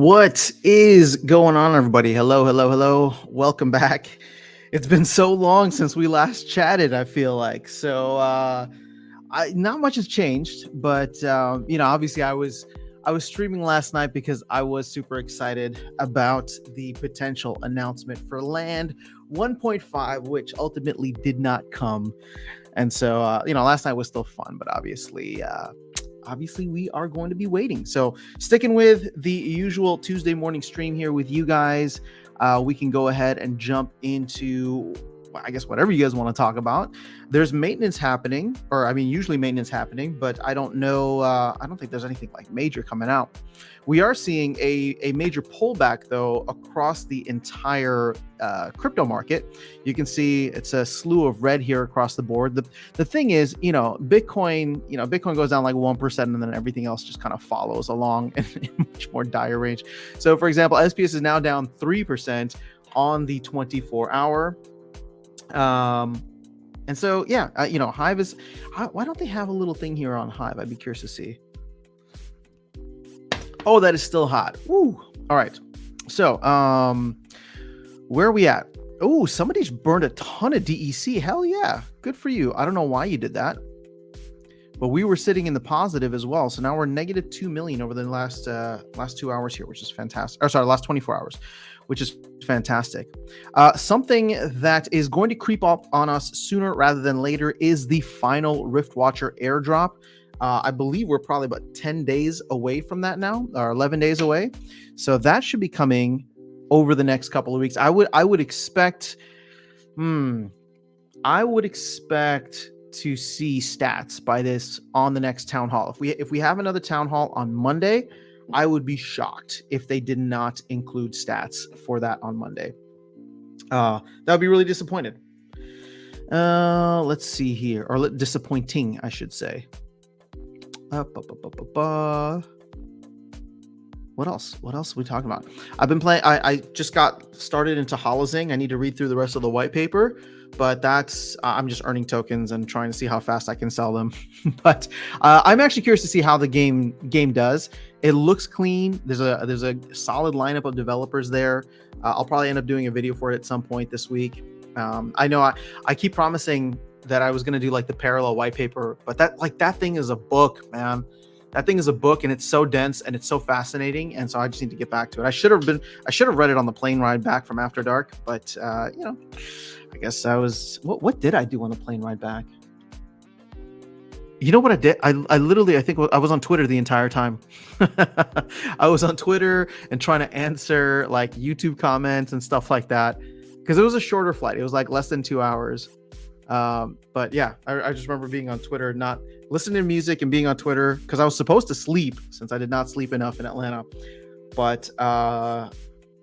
What is going on, everybody? Hello, hello, hello. Welcome back. It's been so long since we last chatted, I feel like. Not much has changed, but obviously I was streaming last night because I was super excited about the potential announcement for Land 1.5, which ultimately did not come. And so last night was still fun, but obviously we are going to be waiting. So sticking with the usual Tuesday morning stream here with you guys, we can go ahead and jump into, I guess, whatever you guys want to talk about. There's maintenance happening, or I mean, usually maintenance happening, but I don't know. I don't think there's anything like major coming out. We are seeing a major pullback though across the entire crypto market. You can see it's a slew of red here across the board. The thing is, Bitcoin goes down like 1%, and then everything else just kind of follows along in much more dire range. So for example, SPS is now down 3% on the 24-hour. And so, Hive is, why don't they have a little thing here on Hive? I'd be curious to see. Oh, that is still hot. Woo. All right. So, where are we at? Oh, somebody's burned a ton of DEC. Hell yeah. Good for you. I don't know why you did that, but we were sitting in the positive as well. So now we're negative 2 million over the last 2 hours here, which is fantastic. Or sorry, last 24 hours, which is fantastic. Something that is going to creep up on us sooner rather than later is the final Riftwatcher airdrop. I believe we're probably about 10 days away from that now, or 11 days away. So that should be coming over the next couple of weeks. I would expect to see stats by this on the next town hall. If we have another town hall on Monday, I would be shocked if they did not include stats for that on Monday. That would be really disappointed. Let's see here, or disappointing, I should say. What else? What else are we talking about? I've been playing. I just got started into Holozing. I need to read through the rest of the white paper, but that's I'm just earning tokens and trying to see how fast I can sell them. But I'm actually curious to see how the game does. It looks clean. There's a solid lineup of developers there. I'll probably end up doing a video for it at some point this week. I know I keep promising that I was going to do like the parallel white paper, but that thing is a book, man. That thing is a book, and it's so dense and it's so fascinating. And so I just need to get back to it. I should have read it on the plane ride back from After Dark, but I guess what did I do on the plane ride back? You know what I did? I think I was on Twitter the entire time. I was on Twitter and trying to answer like YouTube comments and stuff like that, because it was a shorter flight. It was like less than 2 hours. But yeah, I just remember being on Twitter, not listening to music and being on Twitter, because I was supposed to sleep since I did not sleep enough in Atlanta. But I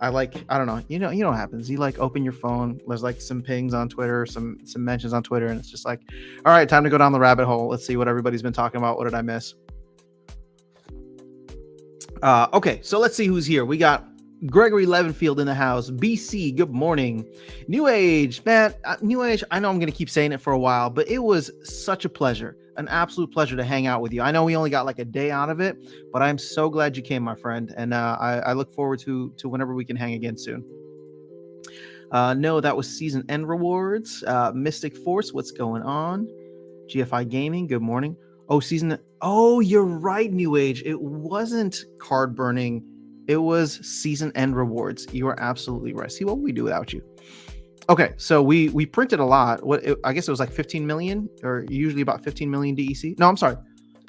don't know, you know what happens. You like open your phone, there's like some pings on Twitter, some mentions on Twitter, and it's just like, all right, time to go down the rabbit hole. Let's see what everybody's been talking about. What did I miss? Okay, so let's see who's here. We got Gregory Levenfield in the house. BC, good morning. New Age, man. New Age, I know I'm going to keep saying it for a while, but it was such a pleasure, an absolute pleasure to hang out with you. I know we only got like a day out of it, but I'm so glad you came, my friend. And I look forward to whenever we can hang again soon. No, that was season end rewards. Mystic Force, what's going on? GFI Gaming, good morning. Oh, you're right, New Age. It wasn't card burning. It was season end rewards. You are absolutely right. See, what would we do without you? Okay, so we printed a lot. I guess it was like 15 million, or usually about 15 million DEC. No, I'm sorry,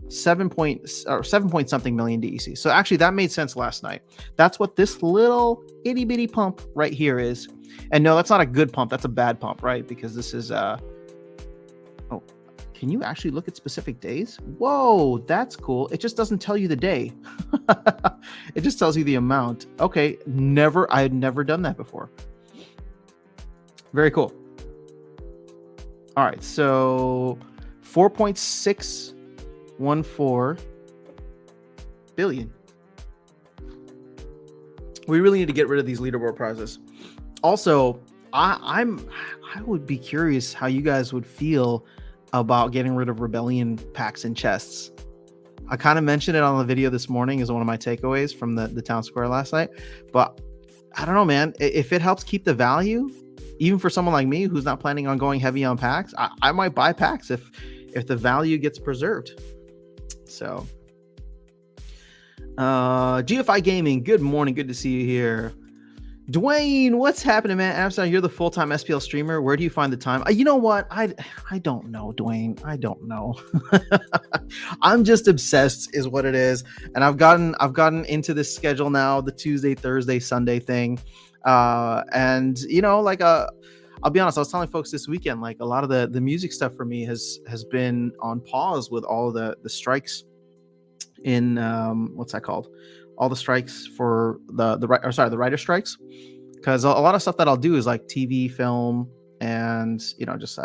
7 point something million DEC. So actually, that made sense last night. That's what this little itty bitty pump right here is. And no, that's not a good pump. That's a bad pump, right? Because this is oh, can you actually look at specific days? Whoa, that's cool. It just doesn't tell you the day. It just tells you the amount. Okay, I had never done that before. Very cool. All right, so 4.614 billion. We really need to get rid of these leaderboard prizes. Also, I would be curious how you guys would feel about getting rid of rebellion packs and chests. I kind of mentioned it on the video this morning as one of my takeaways from the town square last night. But I don't know, man. If it helps keep the value, even for someone like me who's not planning on going heavy on packs, I might buy packs if the value gets preserved. So, GFI Gaming, good morning. Good to see you here. Dwayne, what's happening, man? Amsterdam, you're the full-time SPL streamer. Where do you find the time? You know what? I don't know, Dwayne. I don't know. I'm just obsessed, is what it is. And I've gotten into this schedule now, the Tuesday, Thursday, Sunday thing. And you know, like I'll be honest, I was telling folks this weekend, like a lot of the music stuff for me has been on pause with all the strikes in what's that called? All the strikes for the writer strikes, because a lot of stuff that I'll do is like TV, film, and you know, just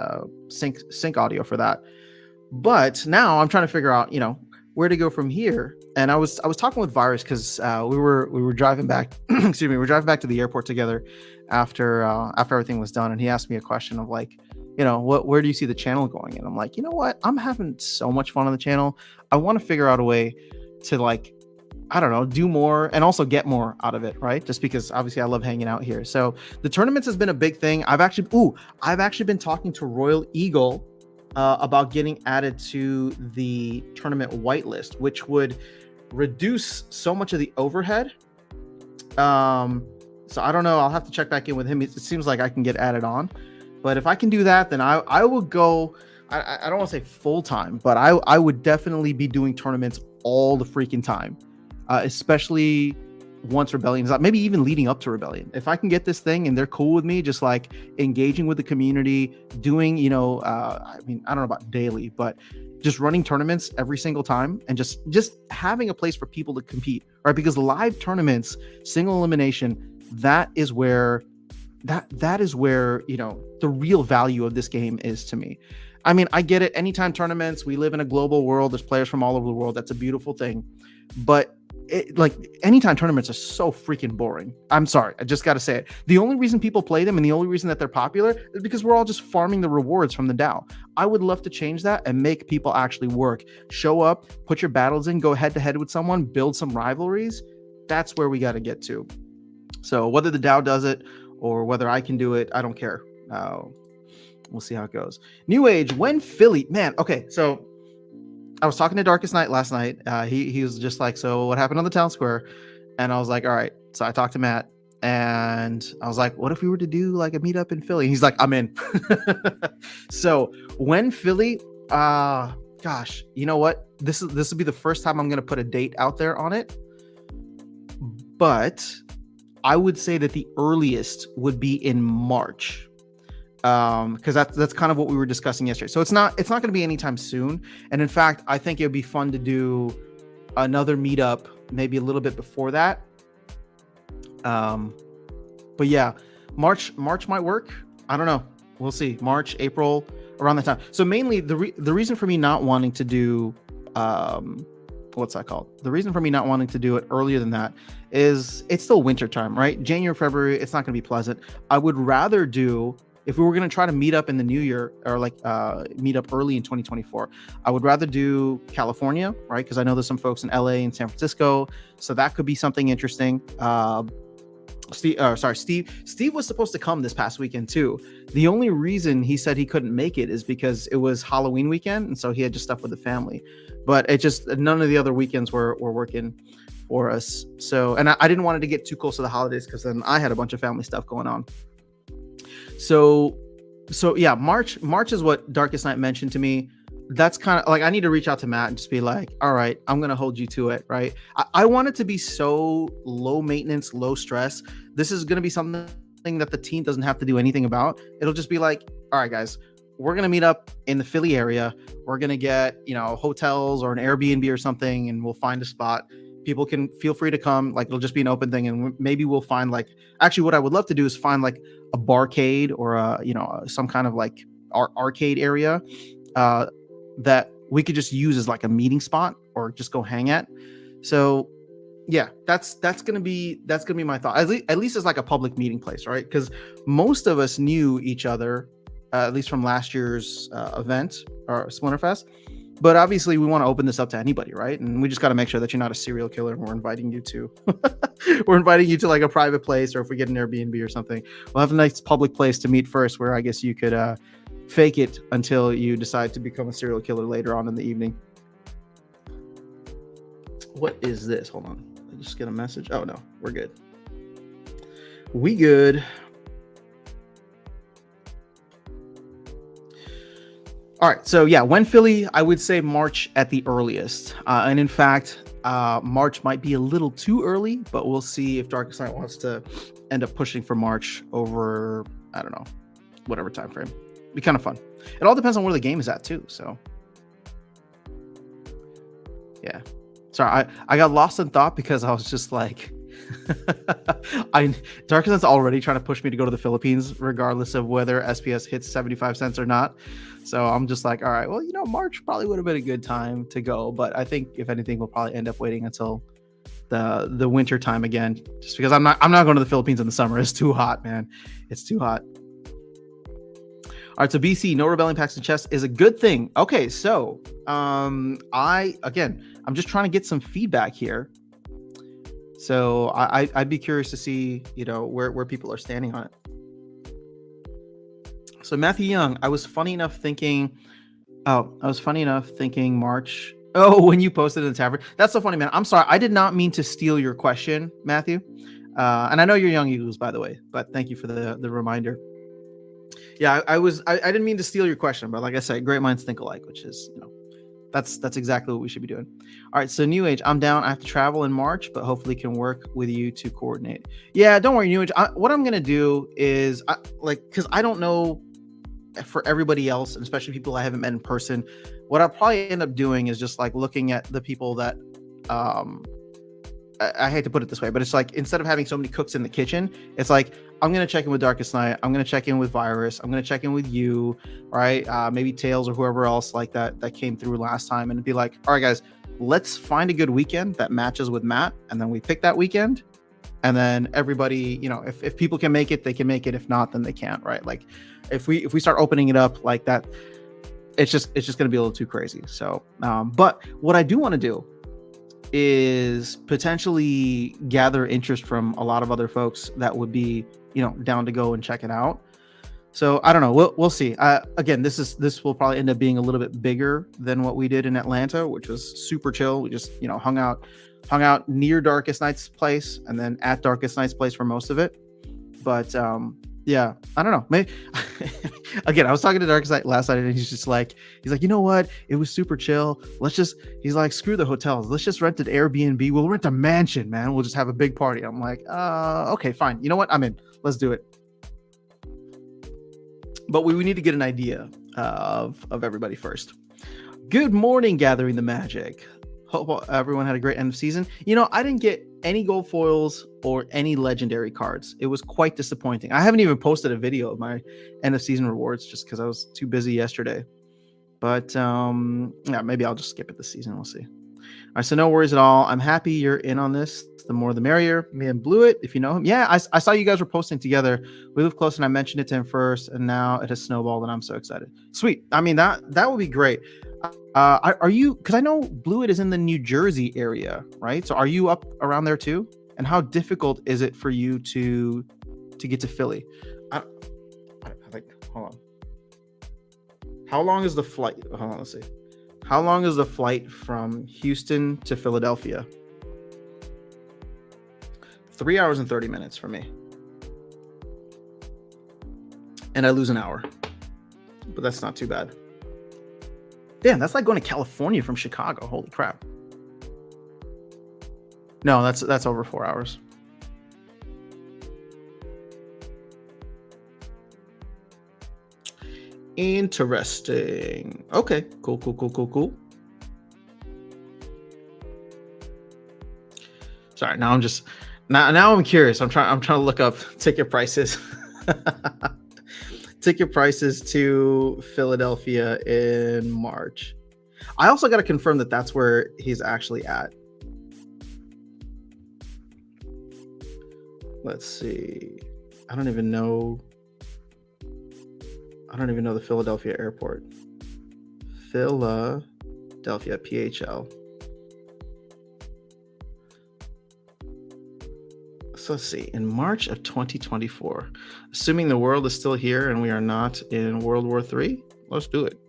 sync audio for that. But now I'm trying to figure out, you know, where to go from here. And I was talking with Virus because we were driving back excuse me, we were driving back to the airport together after everything was done, and he asked me a question of like, you know, where do you see the channel going? And I'm like, you know what, I'm having so much fun on the channel. I want to figure out a way to, like, I don't know, do more and also get more out of it, right? Just because obviously I love hanging out here. So the tournaments has been a big thing. I've actually been talking to Royal Eagle about getting added to the tournament whitelist, which would reduce so much of the overhead. So I don't know. I'll have to check back in with him. It seems like I can get added on, but if I can do that, then I will go. I don't want to say full time, but I would definitely be doing tournaments all the freaking time. Especially once Rebellion is out, maybe even leading up to Rebellion. If I can get this thing and they're cool with me, just like engaging with the community, doing, you know, I mean, I don't know about daily, but just running tournaments every single time and just having a place for people to compete, right? Because live tournaments, single elimination, that is where, you know, the real value of this game is to me. I mean, I get it. Anytime tournaments, we live in a global world. There's players from all over the world. That's a beautiful thing. But like anytime tournaments are so freaking boring. I'm sorry. I just got to say it. The only reason people play them and the only reason that they're popular is because we're all just farming the rewards from the DAO. I would love to change that and make people actually work. Show up, put your battles in, go head to head with someone, build some rivalries. That's where we got to get to. So whether the DAO does it or whether I can do it, I don't care. We'll see how it goes. New Age, when Philly, man. Okay, so I was talking to Darkest Night last night. He was just like, so what happened on the town square? And I was like, all right. So I talked to Matt and I was like, what if we were to do like a meetup in Philly? He's like, I'm in. So when Philly, gosh, you know what? This will be the first time I'm going to put a date out there on it. But I would say that the earliest would be in March. Because that's kind of what we were discussing yesterday. So it's not going to be anytime soon. And in fact, I think it would be fun to do another meetup maybe a little bit before that. But yeah, March might work. I don't know. We'll see. March, April, around that time. So mainly the reason for me not wanting to do what's that called? The reason for me not wanting to do it earlier than that is it's still winter time, right? January, February, it's not going to be pleasant. I would rather do, if we were going to try to meet up in the new year or like meet up early in 2024, I would rather do California, right? Because I know there's some folks in LA and San Francisco. So that could be something interesting. Steve was supposed to come this past weekend too. The only reason he said he couldn't make it is because it was Halloween weekend. And so he had just stuff with the family. But it just, none of the other weekends were working for us. So, and I didn't want it to get too close to the holidays because then I had a bunch of family stuff going on. So yeah, March is what Darkest Night mentioned to me. That's kind of like, I need to reach out to Matt and just be like, all right, I'm going to hold you to it. Right. I want it to be so low maintenance, low stress. This is going to be something that the team doesn't have to do anything about. It'll just be like, all right, guys, we're going to meet up in the Philly area. We're going to get, hotels or an Airbnb or something, and we'll find a spot. People can feel free to come. Like, it'll just be an open thing. And maybe we'll find actually what I would love to do is find like a barcade or some kind of like arcade area that we could just use as like a meeting spot or just go hang at. So yeah, that's going to be my thought. At least it's like a public meeting place, right? Because most of us knew each other, at least from last year's event or Splinterfest. But obviously, we want to open this up to anybody, right? And we just got to make sure that you're not a serial killer. And we're inviting you to, we're inviting you to like a private place, or if we get an Airbnb or something, we'll have a nice public place to meet first, where I guess you could fake it until you decide to become a serial killer later on in the evening. What is this? Hold on. I just get a message. Oh no, we're good. We good. All right, so yeah, when Philly, I would say March at the earliest. And in fact, March might be a little too early, but we'll see if Darkest Night wants to end up pushing for March over, I don't know, whatever time frame. Be kind of fun. It all depends on where the game is at too, so. Yeah. Sorry, I got lost in thought because I was just like, Darkest Night's already trying to push me to go to the Philippines, regardless of whether SPS hits 75 cents or not. So I'm just like, all right, well, March probably would have been a good time to go, but I think if anything, we'll probably end up waiting until the winter time again, just because I'm not going to the Philippines in the summer. It's too hot, man. It's too hot. All right, so BC, no rebellion packs in chest is a good thing. Okay, so I'm just trying to get some feedback here. So I'd be curious to see, where people are standing on it. So Matthew Young, I was funny enough thinking March. Oh, when you posted in the tavern. That's so funny, man. I'm sorry. I did not mean to steal your question, Matthew. And I know you're Young Eagles, by the way, but thank you for the reminder. Yeah, I didn't mean to steal your question, but like I said, great minds think alike, which is, that's exactly what we should be doing. All right, so New Age, I'm down. I have to travel in March, but hopefully can work with you to coordinate. Yeah, don't worry, New Age. What I'm gonna do is, because I don't know for everybody else, and especially people I haven't met in person, what I'll probably end up doing is just like looking at the people that, I hate to put it this way, but it's like, instead of having so many cooks in the kitchen, it's like, I'm going to check in with Darkest Night. I'm going to check in with Virus. I'm going to check in with you, right? Maybe Tails or whoever else like that came through last time, and be like, all right, guys, let's find a good weekend that matches with Matt. And then we pick that weekend. And then everybody, if people can make it, they can make it. If not, then they can't, right? Like if we start opening it up like that, it's just going to be a little too crazy. So, but what I do want to do is potentially gather interest from a lot of other folks that would be, down to go and check it out. So I don't know. We'll see. Again, this will probably end up being a little bit bigger than what we did in Atlanta, which was super chill. We just, hung out near Darkest Night's place and then at Darkest Night's place for most of it. But yeah, I don't know. Maybe again, I was talking to Darkest Night last night, and he's like, you know what? It was super chill. He's like, screw the hotels. Let's just rent an Airbnb. We'll rent a mansion, man. We'll just have a big party. I'm like, okay, fine. You know what? I'm in. Let's do it. But we need to get an idea of everybody first. Good morning, Gathering the Magic. Hope everyone had a great end of season. I didn't get any gold foils or any legendary cards. It was quite disappointing. I haven't even posted a video of my end of season rewards just because I was too busy yesterday. But yeah, maybe I'll just skip it this season. We'll see. All right, so no worries at all. I'm happy you're in on this. The more the merrier. Me and Blew It, if you know him. Yeah, I saw you guys were posting together. We live close, and I mentioned it to him first, and now it has snowballed, and I'm so excited. Sweet. I mean, that would be great. Are you, because I know Blew It is in the New Jersey area, right? So are you up around there too? And how difficult is it for you to get to Philly? I think, hold on. How long is the flight? Hold on, let's see. How long is the flight from Houston to Philadelphia? 3 hours and 30 minutes for me. And I lose an hour. But that's not too bad. Damn, that's like going to California from Chicago. Holy crap. No, that's over 4 hours. Interesting. Okay, cool. Sorry, now I'm curious. I'm trying to look up ticket prices. Ticket prices to Philadelphia in March. I also got to confirm that that's where he's actually at. Let's see. I don't even know the Philadelphia airport. Philadelphia. Delphia PHL. So let's see. In March of 2024, assuming the world is still here and we are not in World War III, let's do it.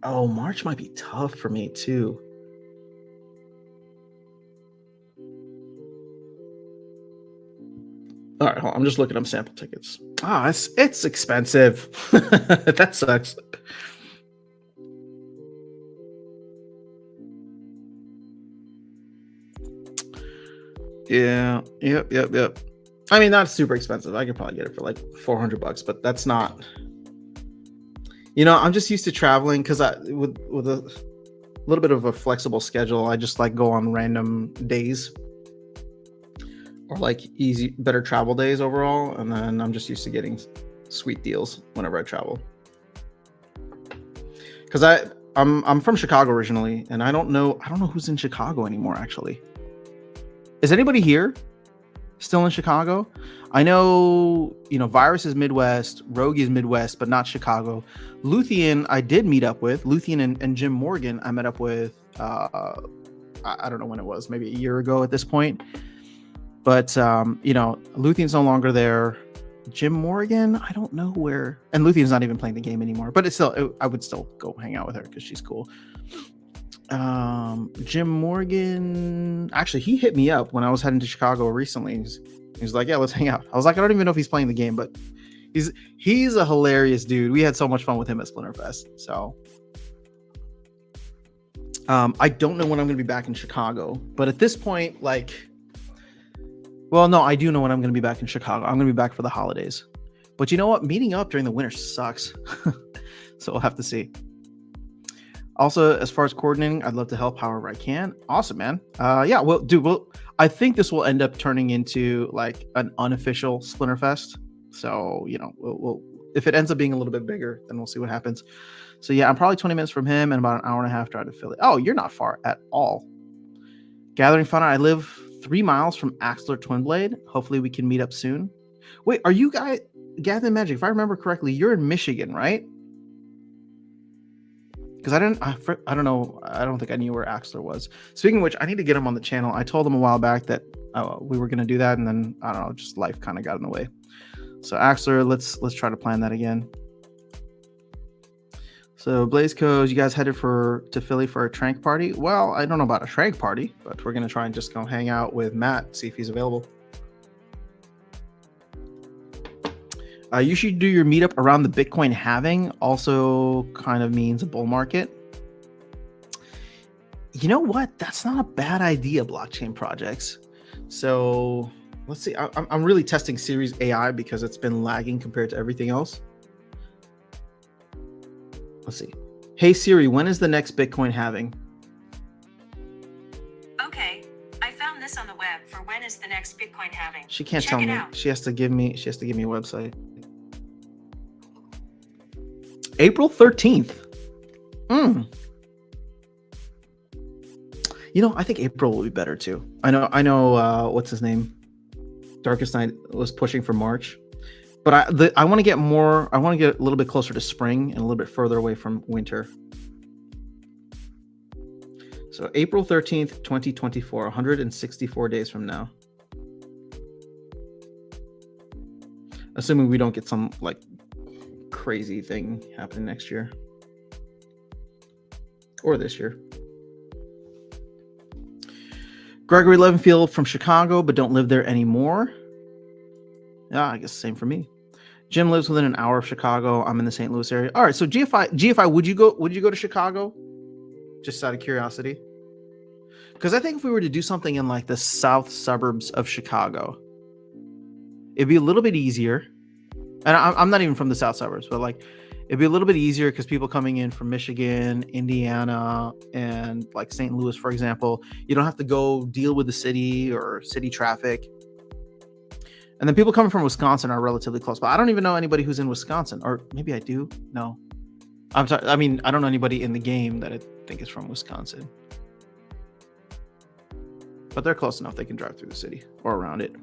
Oh, March might be tough for me too. All right, hold on. I'm just looking up sample tickets. It's expensive. That sucks. Yeah. Yep. I mean, not super expensive. I could probably get it for like $400, but that's not. I'm just used to traveling because with a little bit of a flexible schedule, I just like go on random days or like better travel days overall, and then I'm just used to getting sweet deals whenever I travel. Because I'm from Chicago originally, and I don't know who's in Chicago anymore actually. Is anybody here still in Chicago? I know, Virus is Midwest, Rogue is Midwest, but not Chicago. Luthien, I did meet up with. Luthien and Jim Morgan, I met up with, I don't know when it was, maybe a year ago at this point. But, Luthien's no longer there. Jim Morgan, I don't know where. And Luthien's not even playing the game anymore. But I would still go hang out with her because she's cool. Jim Morgan, actually, he hit me up when I was heading to Chicago recently. He's like, yeah, let's hang out. I was like, I don't even know if he's playing the game, but he's a hilarious dude. We had so much fun with him at Splinterfest. So I don't know when I'm going to be back in Chicago, but at this point, I do know when I'm going to be back in Chicago. I'm going to be back for the holidays. But you know what? Meeting up during the winter sucks. So we'll have to see. Also, as far as coordinating, I'd love to help however I can. Awesome, man. Yeah, well, dude, I think this will end up turning into like an unofficial Splinterfest. So, we'll if it ends up being a little bit bigger, then we'll see what happens. So yeah, I'm probably 20 minutes from him and about an hour and a half drive to Philly. Oh, you're not far at all. Gathering Fun. I live 3 miles from Axler Twinblade. Hopefully we can meet up soon. Wait, are you guys Gathering Magic? If I remember correctly, you're in Michigan, right? Because I don't know. I don't think I knew where Axler was. Speaking of which, I need to get him on the channel. I told him a while back that we were going to do that, and then I don't know, just life kind of got in the way. So Axler, let's try to plan that again. So Blaze Codes, you guys headed to Philly for a trank party? Well, I don't know about a trank party, but we're going to try and just go hang out with Matt, see if he's available. You should do your meetup around the Bitcoin halving. Also kind of means a bull market. You know what? That's not a bad idea, blockchain projects. So let's see. I'm really testing Series AI because it's been lagging compared to everything else. Let's see. Hey Siri, when is the next Bitcoin halving? Okay, I found this on the web for when is the next Bitcoin halving. She can't tell me. She has to give me a website. April 13th. I think April will be better too. I know what's his name? Darkest Night was pushing for March. But I want to get more. I want to get a little bit closer to spring and a little bit further away from winter. So April 13th, 2024, 164 days from now. Assuming we don't get some crazy thing happening next year. Or this year. Gregory Levenfield from Chicago, but don't live there anymore. Yeah, I guess same for me. Jim lives within an hour of Chicago. I'm in the St. Louis area. All right, so GFI, would you go to Chicago? Just out of curiosity. Because I think if we were to do something in the south suburbs of Chicago, it'd be a little bit easier. And I'm not even from the south suburbs, but it'd be a little bit easier because people coming in from Michigan, Indiana, and St. Louis, for example, you don't have to go deal with the city or city traffic. And then people coming from Wisconsin are relatively close, but I don't even know anybody who's in Wisconsin, or maybe I do. No, I'm sorry. I mean, I don't know anybody in the game that I think is from Wisconsin, but they're close enough. They can drive through the city or around it.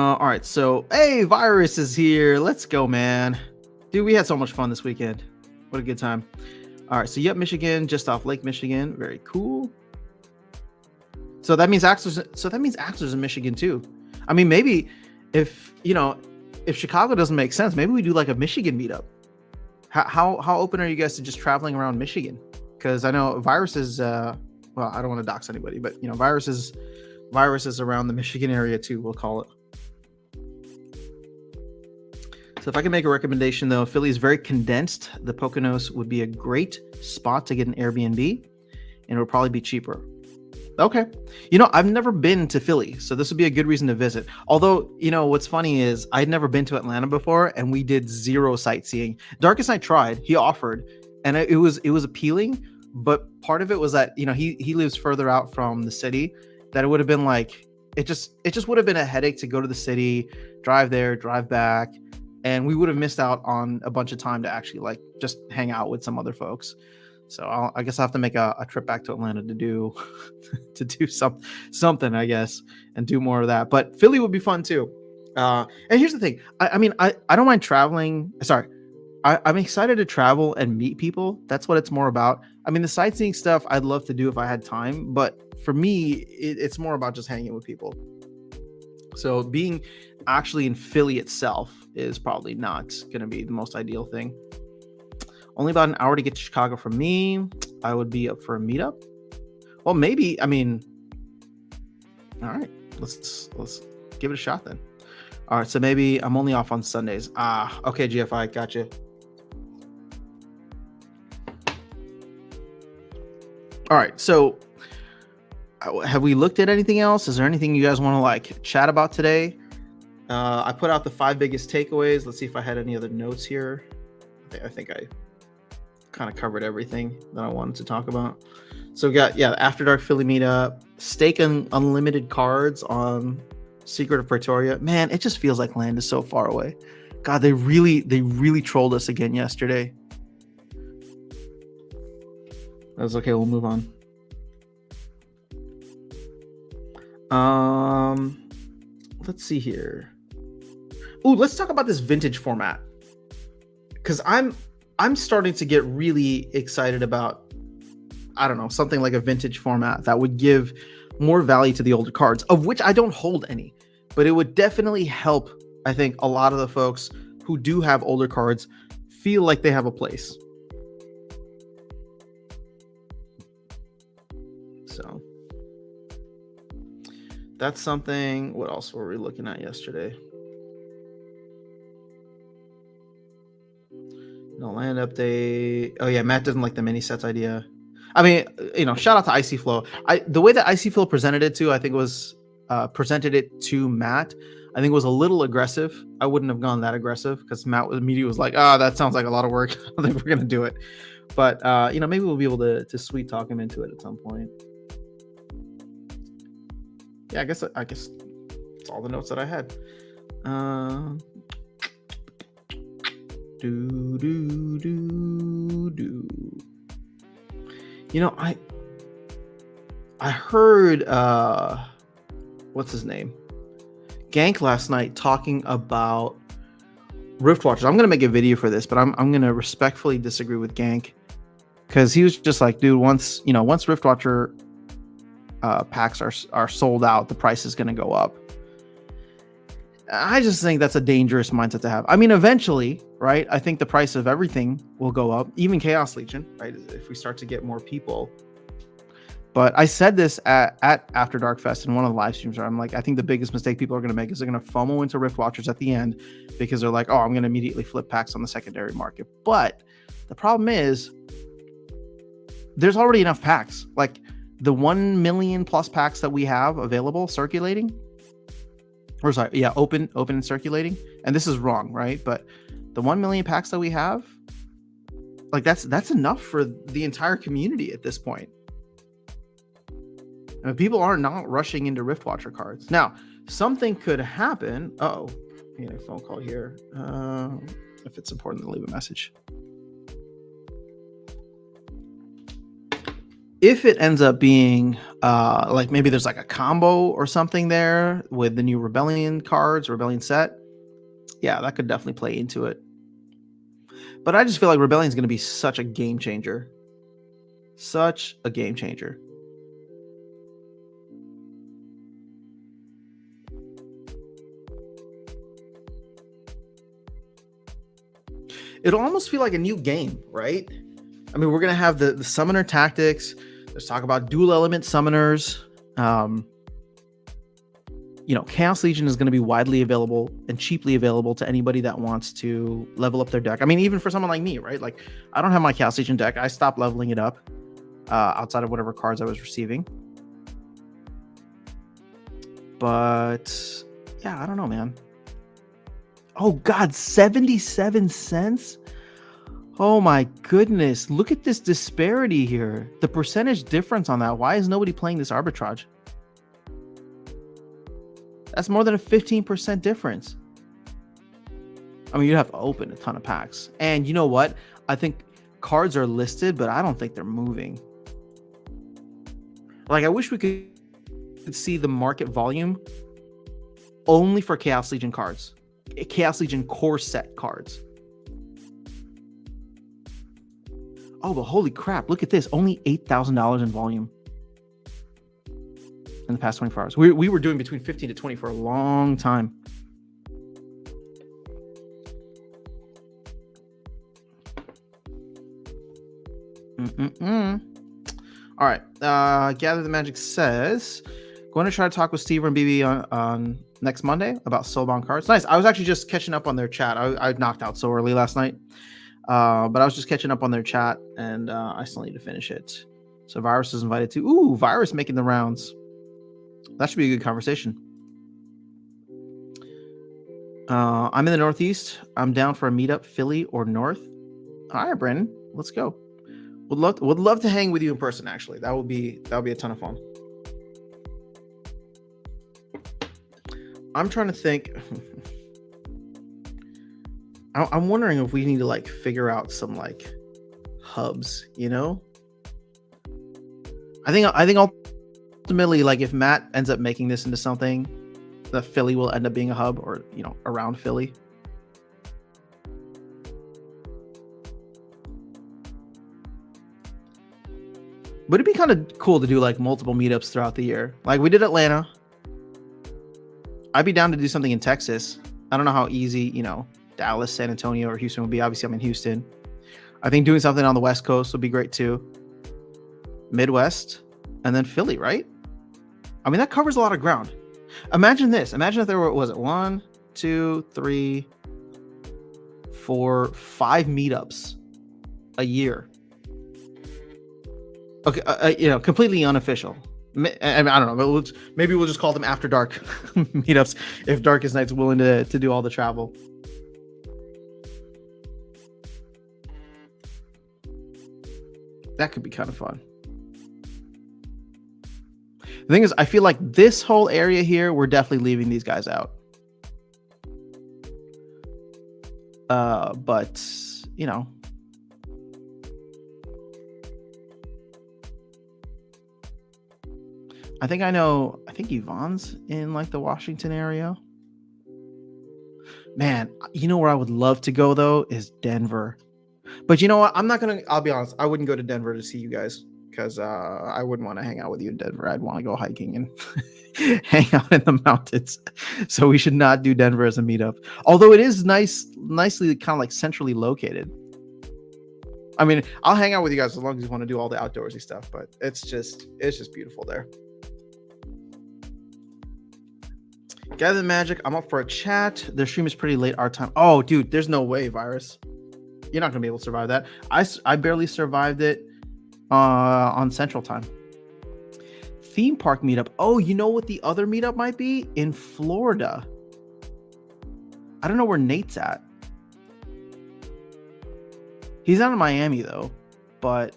All right. So, hey, Virus is here. Let's go, man. Dude, we had so much fun this weekend. What a good time. All right. So, yep, Michigan, just off Lake Michigan. Very cool. So that means Axler's in Michigan too. I mean, maybe if Chicago doesn't make sense, maybe we do like a Michigan meetup. How open are you guys to just traveling around Michigan? Because I know Virus is well, I don't want to dox anybody, but Virus is around the Michigan area too, we'll call it. So if I can make a recommendation though, Philly is very condensed. The Poconos would be a great spot to get an Airbnb, and it would probably be cheaper. Okay. I've never been to Philly, so this would be a good reason to visit. Although, what's funny is I'd never been to Atlanta before, and we did zero sightseeing. Darkest Night tried, he offered, and it was appealing, but part of it was that, he lives further out from the city, that it would have been like, it just would have been a headache to go to the city, drive there, drive back, and we would have missed out on a bunch of time to actually like just hang out with some other folks. So I guess I'll have to make a trip back to Atlanta to do something, I guess, and do more of that. But Philly would be fun too. And here's the thing. I mean, I don't mind traveling. Sorry. I'm excited to travel and meet people. That's what it's more about. I mean, the sightseeing stuff I'd love to do if I had time. But for me, it's more about just hanging with people. So being actually in Philly itself is probably not going to be the most ideal thing. Only about an hour to get to Chicago from me. I would be up for a meetup. Well, maybe. I mean, all right. Let's give it a shot then. All right. So maybe I'm only off on Sundays. Okay, GFI. Gotcha. All right. So have we looked at anything else? Is there anything you guys want to like chat about today? I put out the 5 biggest takeaways. Let's see if I had any other notes here. I think I kind of covered everything that I wanted to talk about. So we got, After Dark Philly meetup, stake unlimited cards on Secret of Pretoria. Man, it just feels like land is so far away. God, they really trolled us again yesterday. That's okay. We'll move on. Let's see here. Ooh, let's talk about this vintage format. Because I'm starting to get really excited about, I don't know, something like a vintage format that would give more value to the older cards, of which I don't hold any, but it would definitely help, I think, a lot of the folks who do have older cards feel like they have a place. So that's something. What else were we looking at yesterday? No land update. Oh yeah, Matt doesn't like the mini sets idea. I mean, shout out to Icy Flow. The way that Icy Flow presented it to, I think presented it to Matt, I think was a little aggressive. I wouldn't have gone that aggressive because Matt immediately was like, that sounds like a lot of work. I don't think we're gonna do it. But maybe we'll be able to sweet talk him into it at some point. Yeah, I guess it's all the notes that I had. I heard what's his name? Gank last night talking about Rift Watchers. I'm gonna make a video for this, but I'm gonna respectfully disagree with Gank because he was just like, dude, once Rift Watcher packs are sold out, the price is gonna go up. I just think that's a dangerous mindset to have. I mean, eventually, right? I think the price of everything will go up, even Chaos Legion, right? If we start to get more people. But I said this at After Dark Fest in one of the live streams where I'm like, I think the biggest mistake people are going to make is they're going to FOMO into Rift Watchers at the end because they're like, oh, I'm going to immediately flip packs on the secondary market. But the problem is there's already enough packs. Like the 1 million plus packs that we have available circulating, or sorry, yeah, open and circulating. And this is wrong, right? But the 1 million packs that we have, like that's enough for the entire community at this point. I mean, people are not rushing into Rift Watcher cards. Now, something could happen. Oh, a phone call here. If it's important, to leave a message. If it ends up being like maybe there's like a combo or something there with the new Rebellion cards, Rebellion set, yeah, that could definitely play into it. But I just feel like Rebellion is going to be such a game changer. Such a game changer. It'll almost feel like a new game, right? I mean, we're going to have the summoner tactics. Let's talk about dual element summoners. Chaos Legion is going to be widely available and cheaply available to anybody that wants to level up their deck. I mean, even for someone like me, right? Like, I don't have my Chaos Legion deck. I stopped leveling it up outside of whatever cards I was receiving. But yeah, I don't know, man. Oh God, 77 cents. Oh my goodness. Look at this disparity here. The percentage difference on that. Why is nobody playing this arbitrage? That's more than a 15% difference. I mean, you have to open a ton of packs. And you know what? I think cards are listed, but I don't think they're moving. Like, I wish we could see the market volume only for Chaos Legion cards. Chaos Legion core set cards. Oh, but holy crap. Look at this. Only $8,000 in volume in the past 24 hours. We were doing between 15 to 20 for a long time. All right. Gather the Magic says, going to try to talk with Steve and BB on next Monday about Soulbound cards. Nice. I was actually just catching up on their chat. I knocked out so early last night. But I was just catching up on their chat, and I still need to finish it. So Virus is invited to. Ooh, Virus making the rounds. That should be a good conversation. I'm in the Northeast. I'm down for a meetup, Philly or North. All right, Brandon, let's go. Would love to hang with you in person. Actually, that would be a ton of fun. I'm trying to think. I'm wondering if we need to like figure out some like hubs, you know? I think ultimately, like, if Matt ends up making this into something, that Philly will end up being a hub, or, you know, around Philly. But it'd be kind of cool to do like multiple meetups throughout the year. Like we did Atlanta. I'd be down to do something in Texas. I don't know how easy, you know, Dallas, San Antonio, or Houston would be. Obviously, I'm in Houston. I think doing something on the West Coast would be great too. Midwest, and then Philly, right? I mean, that covers a lot of ground. Imagine this. Imagine if there were, was it 1, 2, 3, 4, 5 meetups a year. Okay, you know, completely unofficial. I don't know, but maybe we'll just call them after dark meetups if Darkest Night's willing to do all the travel. That could be kind of fun. The thing is, I feel like this whole area here, we're definitely leaving these guys out. But, you know. I think Yvonne's in like the Washington area. Man, you know where I would love to go though is Denver. But you know what? I'll be honest. I wouldn't go to Denver to see you guys because I wouldn't want to hang out with you in Denver. I'd want to go hiking and hang out in the mountains. So we should not do Denver as a meetup. Although it is nicely kind of like centrally located. I mean, I'll hang out with you guys as long as you want to do all the outdoorsy stuff, but it's just beautiful there. Gather the Magic. I'm up for a chat. Their stream is pretty late our time. Oh, dude, there's no way, Virus. You're not gonna be able to survive that. I barely survived it on Central Time. Theme park meetup. Oh, you know what the other meetup might be? In Florida. I don't know where Nate's at. He's out in Miami though, but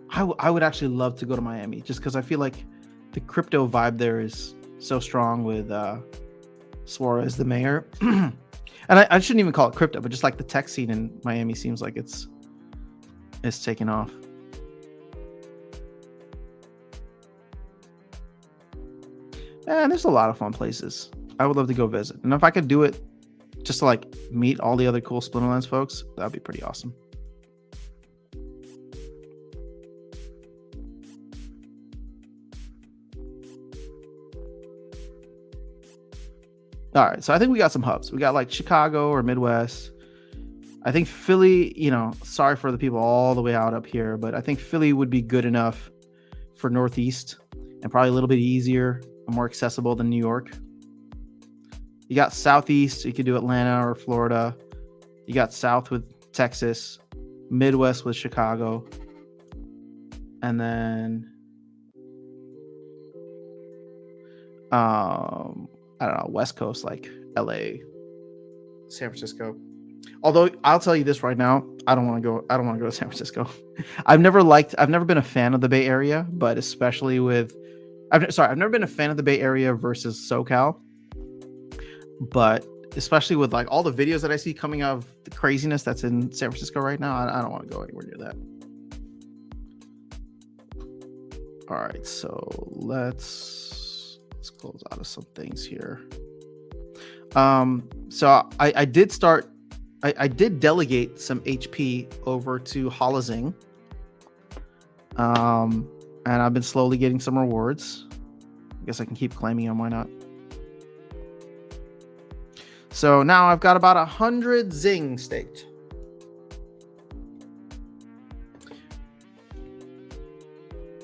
I would actually love to go to Miami just because I feel like the crypto vibe there is so strong with Suarez, the mayor. And I shouldn't even call it crypto, but just like the tech scene in Miami seems like it's taking off. And there's a lot of fun places I would love to go visit. And if I could do it just to like meet all the other cool Splinterlands folks, that'd be pretty awesome. All right, so I think we got some hubs. We got like Chicago or Midwest. I think Philly, sorry for the people all the way out up here, but I think Philly would be good enough for Northeast and probably a little bit easier and more accessible than New York. You got Southeast, so you could do Atlanta or Florida. You got South with Texas, Midwest with Chicago, and then I don't know, West Coast like LA, San Francisco. Although I'll tell you this right now, I don't want to go to San Francisco. I've never been a fan of the Bay Area, but especially I've never been a fan of the Bay Area versus SoCal. But especially with like all the videos that I see coming out of the craziness that's in San Francisco right now, I don't want to go anywhere near that. All right, so let's close out of some things here. So I did delegate some HP over to Holozing. And I've been slowly getting some rewards. I guess I can keep claiming them, why not? So now I've got about 100 Zing staked.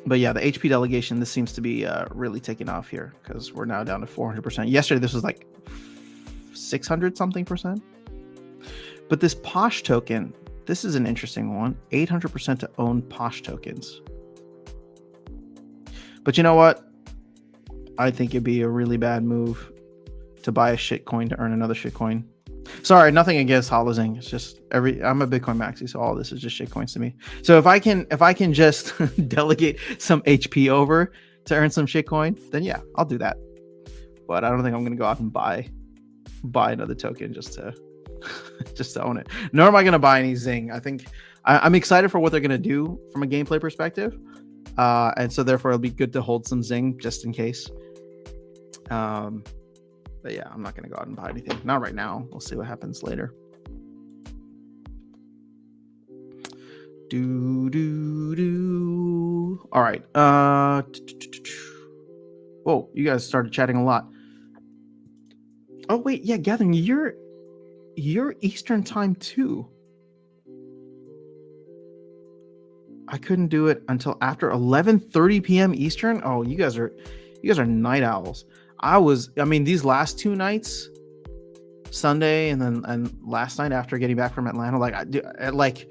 But yeah, the HP delegation, this seems to be really taking off here because we're now down to 400%. Yesterday, this was like 600 something percent. But this Posh token, this is an interesting one. 800% to own Posh tokens. But you know what? I think it'd be a really bad move to buy a shitcoin to earn another shitcoin. Sorry, nothing against Holozing. It's just I'm a Bitcoin maxi, so all this is just shitcoins to me. So if I can just delegate some HP over to earn some shitcoin, then yeah, I'll do that. But I don't think I'm gonna go out and buy another token just to own it. Nor am I gonna buy any Zing. I think I'm excited for what they're gonna do from a gameplay perspective, and so therefore it'll be good to hold some Zing just in case. But yeah, I'm not going to go out and buy anything. Not right now. We'll see what happens later. All right. Whoa, you guys started chatting a lot. Oh, wait. Yeah, Gathering, you're Eastern time too. I couldn't do it until after 11:30 p.m. Eastern. Oh, you guys are night owls. These last two nights, Sunday and last night after getting back from Atlanta, like at like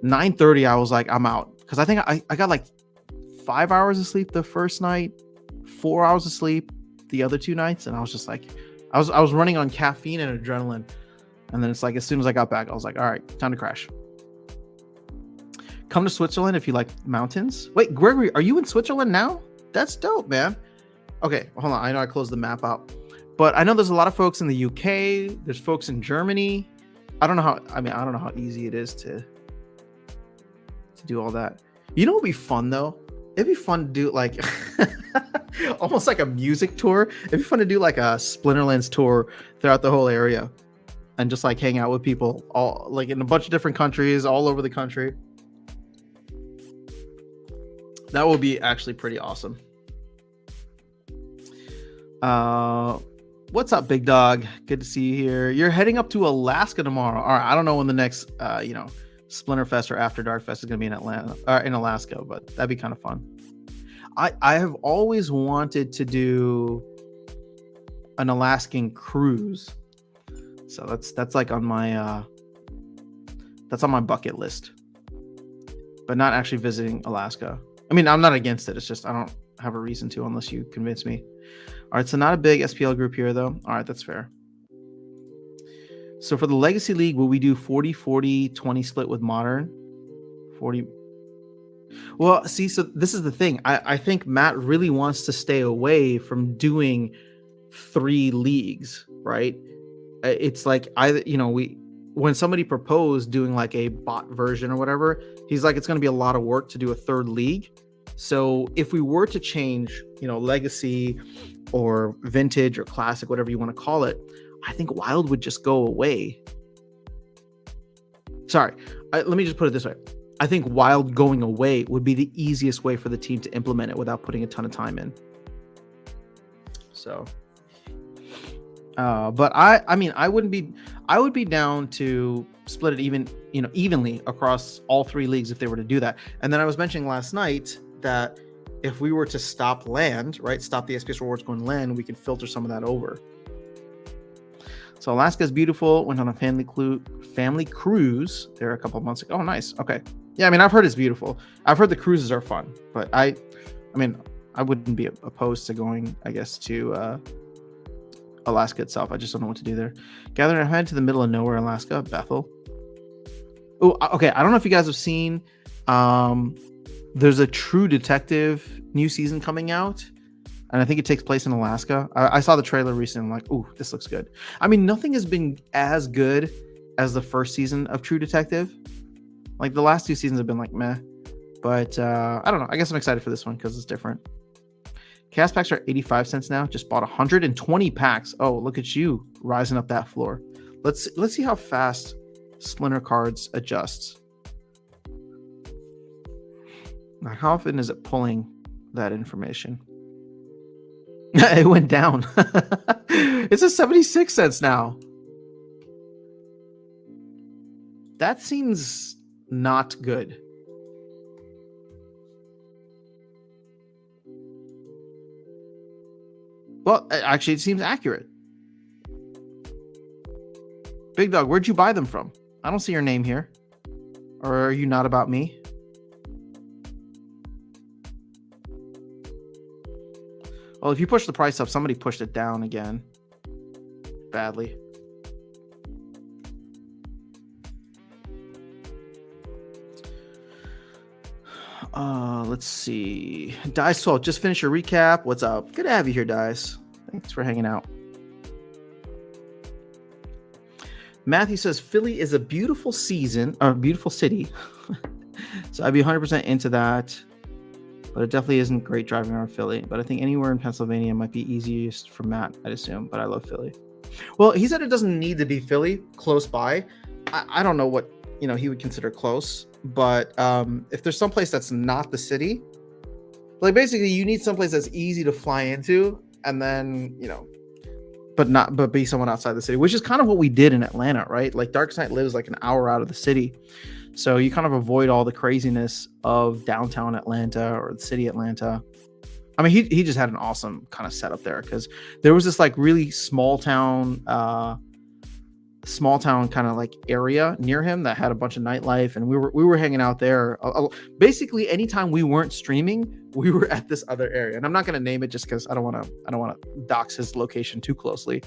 9:30, I was like, I'm out. Because I think I got like 5 hours of sleep the first night, 4 hours of sleep the other two nights, and I was just like, I was running on caffeine and adrenaline. And then it's like, as soon as I got back, I was like, all right, time to crash. Come to Switzerland if you like mountains. Wait, Gregory, are you in Switzerland now? That's dope, man. Okay, hold on. I know I closed the map out, but I know there's a lot of folks in the UK. There's folks in Germany. I don't know how easy it is to do all that. You know what would be fun though? It'd be fun to do like almost like a music tour. It'd be fun to do like a Splinterlands tour throughout the whole area and just like hang out with people all like in a bunch of different countries all over the country. That would be actually pretty awesome. What's up, big dog? Good to see you here. You're heading up to Alaska tomorrow. All right, I don't know when the next Splinterfest or After Dark Fest is going to be in Atlanta or in Alaska, but that'd be kind of fun. I have always wanted to do an Alaskan cruise, so that's like on my bucket list, but not actually visiting Alaska. I mean, I'm not against it. It's just I don't have a reason to unless you convince me. All right, so not a big SPL group here, though. All right, that's fair. So for the Legacy League, will we do 40-40-20 split with Modern? 40. Well, see, so this is the thing. I think Matt really wants to stay away from doing 3 leagues, right? It's like when somebody proposed doing like a bot version or whatever, he's like, it's going to be a lot of work to do a 3rd league. So if we were to change, Legacy or vintage or classic, whatever you want to call it, I think wild would just go away. Sorry, let me just put it this way. I think wild going away would be the easiest way for the team to implement it without putting a ton of time in. So, but I mean, I would be down to split it evenly across all 3 leagues if they were to do that. And then I was mentioning last night that if we were to stop land, right, stop the SPS rewards going land, we can filter some of that over. So Alaska is beautiful. Went on a family cruise there a couple of months ago. Oh, nice. Okay. Yeah, I mean, I've heard it's beautiful. I've heard the cruises are fun, but I mean, I wouldn't be opposed to going, I guess, to Alaska itself. I just don't know what to do there. Gathering ahead to the middle of nowhere, Alaska, Bethel. Oh, okay. I don't know if you guys have seen. There's a True Detective new season coming out, and I think it takes place in Alaska. I saw the trailer recently. I'm like, ooh, this looks good. I mean, nothing has been as good as the first season of True Detective. Like the last 2 seasons have been like meh, but I don't know. I guess I'm excited for this one because it's different. Chaos packs are 85 cents now. Just bought 120 packs. Oh, look at you rising up that floor. Let's see how fast Splinter Cards adjusts. Now, how often is it pulling that information? It went down. It's at 76 cents now. That seems not good. Well, actually, it seems accurate. Big Dog, where'd you buy them from? I don't see your name here. Or are you not about me? Well, if you push the price up, somebody pushed it down again. Badly. Let's see. Dice 12, just finished your recap. What's up? Good to have you here, Dice. Thanks for hanging out. Matthew says Philly is a beautiful beautiful city. So I'd be 100% into that. But it definitely isn't great driving around Philly. But I think anywhere in Pennsylvania might be easiest for Matt, I'd assume. But I love Philly. Well, he said it doesn't need to be Philly, close by. I don't know what he would consider close. But if there's someplace that's not the city, like basically you need someplace that's easy to fly into, and then but be someone outside the city, which is kind of what we did in Atlanta, right? Like Dark Knight lives like an hour out of the city, so you kind of avoid all the craziness of downtown Atlanta or the city Atlanta. I mean, he just had an awesome kind of setup there because there was this like really small town kind of like area near him that had a bunch of nightlife, and we were hanging out there. Basically, anytime we weren't streaming, we were at this other area, and I'm not going to name it just because I don't want to dox his location too closely.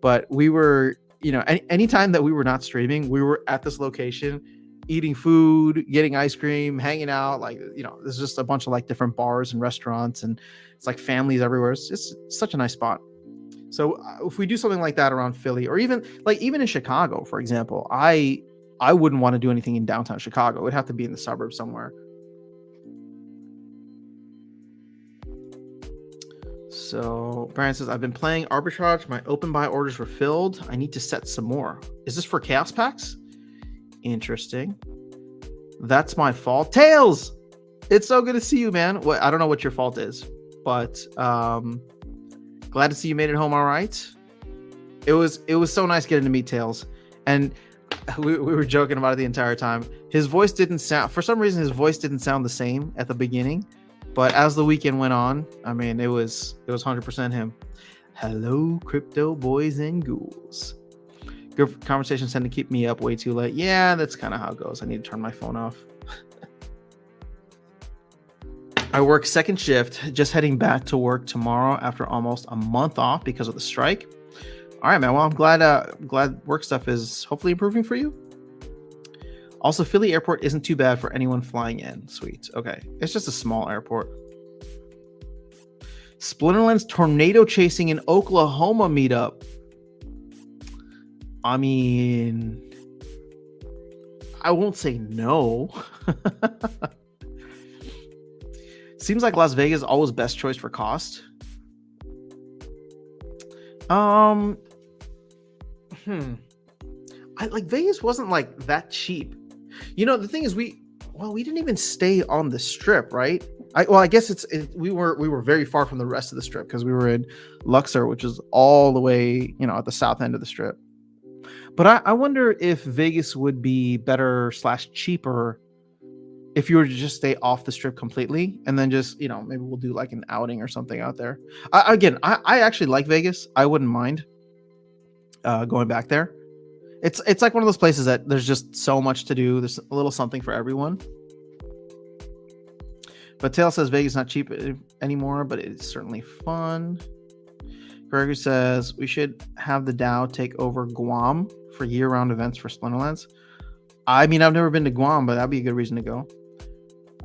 But we were, anytime that we were not streaming, we were at this location, eating food, getting ice cream, hanging out. Like there's just a bunch of like different bars and restaurants, and it's like families everywhere. It's just such a nice spot. So if we do something like that around Philly, or even in Chicago, for example, I wouldn't want to do anything in downtown Chicago. It would have to be in the suburbs somewhere. So Brian says, I've been playing Arbitrage. My open buy orders were filled. I need to set some more. Is this for Chaos Packs? Interesting. That's my fault. Tails! It's so good to see you, man. I don't know what your fault is, but glad to see you made it home all right. It was so nice getting to meet Tails, and we were joking about it the entire time. His voice didn't sound, for some reason, the same at the beginning, but as the weekend went on, I mean, it was 100% him. Hello, crypto boys and ghouls. Good conversations tend to keep me up way too late. Yeah, that's kind of how it goes. I need to turn my phone off. I work second shift, just heading back to work tomorrow after almost a month off because of the strike. All right, man. Well, I'm glad work stuff is hopefully improving for you. Also, Philly Airport isn't too bad for anyone flying in. Sweet. Okay. It's just a small airport. Splinterlands tornado chasing in Oklahoma meetup. I mean, I won't say no. Seems like Las Vegas is always best choice for cost. Um, hmm. I like Vegas wasn't like that cheap. The thing is, we didn't even stay on the strip, right? I guess we were very far from the rest of the strip because we were in Luxor, which is all the way, at the south end of the strip. But I wonder if Vegas would be better slash cheaper if you were to just stay off the strip completely, and then just, maybe we'll do like an outing or something out there. I actually like Vegas. I wouldn't mind going back there. It's like one of those places that there's just so much to do. There's a little something for everyone. But Tail says Vegas not cheap anymore, but it's certainly fun. Gregory says we should have the Dow take over Guam for year-round events for Splinterlands. I mean, I've never been to Guam, but that'd be a good reason to go.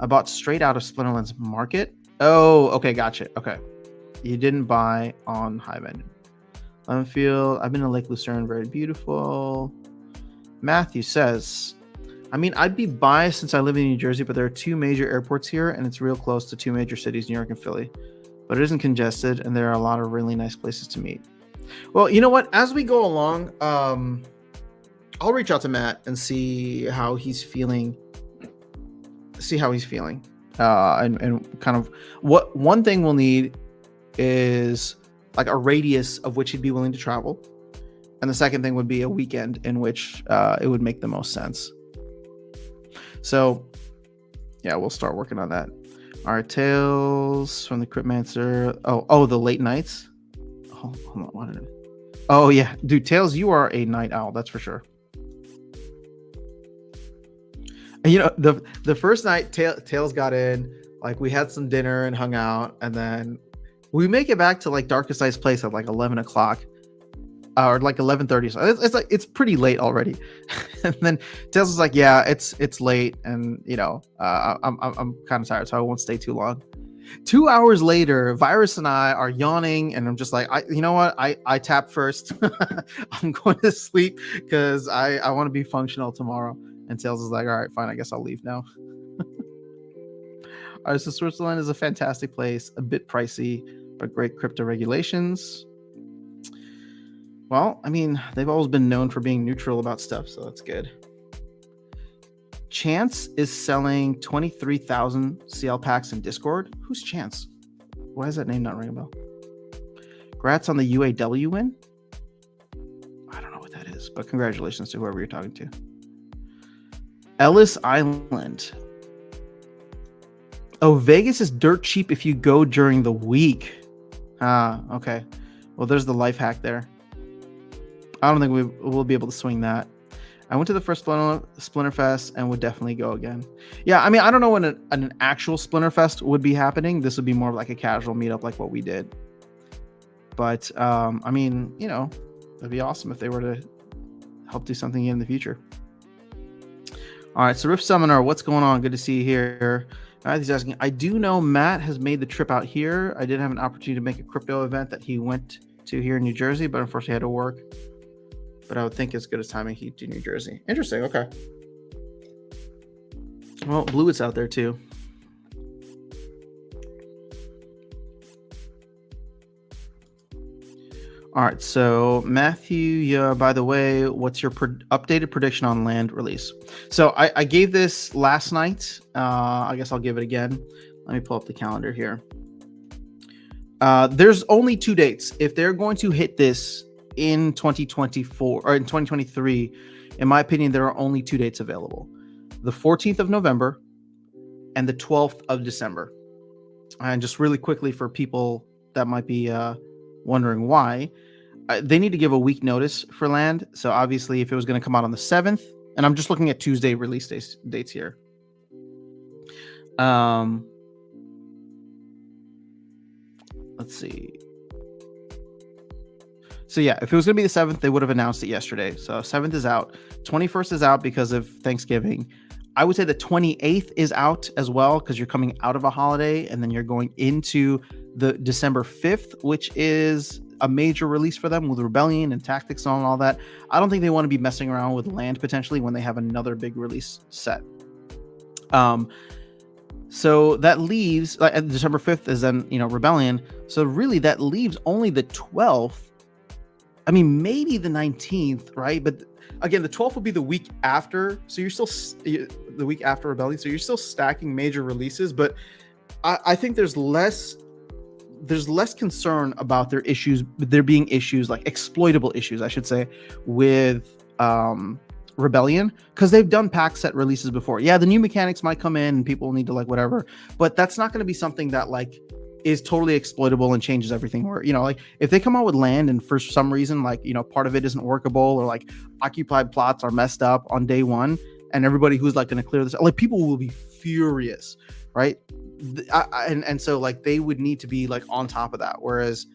I bought straight out of Splinterlands Market. Oh, okay, gotcha. Okay, you didn't buy on Hive Engine. Lemonfield. I've been to Lake Lucerne, very beautiful. Matthew says, I mean, I'd be biased since I live in New Jersey, but there are 2 major airports here, and it's real close to 2 major cities, New York and Philly. But it isn't congested, and there are a lot of really nice places to meet. Well, you know what? As we go along, I'll reach out to Matt and see how he's feeling. And kind of what one thing we'll need is like a radius of which he'd be willing to travel. And the second thing would be a weekend in which it would make the most sense. So, yeah, we'll start working on that. All right, Tales from the Cryptmancer. Oh, the late nights. Hold on, what did it? Oh yeah, dude, Tales, you are a night owl, that's for sure. And, the first night Tales got in, like we had some dinner and hung out, and then we make it back to like Darkest Night's place at like 11 o'clock. Or like 11:30. So it's like it's pretty late already. And then Tales was like, "Yeah, it's late, and I'm kind of tired, so I won't stay too long." 2 hours later, Virus and I are yawning, and I'm just like, you know what? I tap first. I'm going to sleep because I want to be functional tomorrow. And Tales is like, "All right, fine. I guess I'll leave now." All right, so Switzerland is a fantastic place, a bit pricey, but great crypto regulations. Well, I mean, they've always been known for being neutral about stuff, so that's good. Chance is selling 23,000 CL packs in Discord. Who's Chance? Why is that name not ringing a bell? Congrats on the UAW win. I don't know what that is, but congratulations to whoever you're talking to. Ellis Island. Oh, Vegas is dirt cheap if you go during the week. Okay. Well, there's the life hack there. I don't think we'll be able to swing that. I went to the first Splinterfest and would definitely go again. Yeah, I mean, I don't know when an actual Splinterfest would be happening. This would be more of like a casual meetup like what we did. But, I mean, it'd be awesome if they were to help do something in the future. All right, so Rift Summoner, what's going on? Good to see you here. He's asking, I do know Matt has made the trip out here. I did have an opportunity to make a crypto event that he went to here in New Jersey, but unfortunately had to work. But I would think as good as timing he'd do New Jersey. Interesting. Okay. Well, Blue's out there too. All right. So Matthew, by the way, what's your updated prediction on land release? So I gave this last night. I guess I'll give it again. Let me pull up the calendar here. There's only 2 dates. If they're going to hit this in 2024 or in 2023, in my opinion, there are only 2 dates available: the 14th of November and the 12th of December. And just really quickly for people that might be wondering why, they need to give a week notice for land. So obviously, if it was going to come out on the 7th, and I'm just looking at Tuesday release dates here. Let's see. So yeah, if it was going to be the 7th, they would have announced it yesterday. So 7th is out. 21st is out because of Thanksgiving. I would say the 28th is out as well because you're coming out of a holiday and then you're going into the December 5th, which is a major release for them with Rebellion and Tactics and all that. I don't think they want to be messing around with land potentially when they have another big release set. So that leaves December 5th is then, Rebellion. So really that leaves only the 12th I mean, maybe the 19th, right? But again, the 12th will be the week after. So you're still the week after Rebellion. So you're still stacking major releases. But I think there's less concern about there being issues, like exploitable issues, I should say, with Rebellion, because they've done pack set releases before. Yeah, the new mechanics might come in and people need to like whatever, but that's not going to be something that like is totally exploitable and changes everything. Where, you know, like if they come out with land and for some reason, like, you know, part of it isn't workable, or like occupied plots are messed up on day one, and everybody who's like going to clear this, like, people will be furious, right? And so like they would need to be like on top of that. Whereas,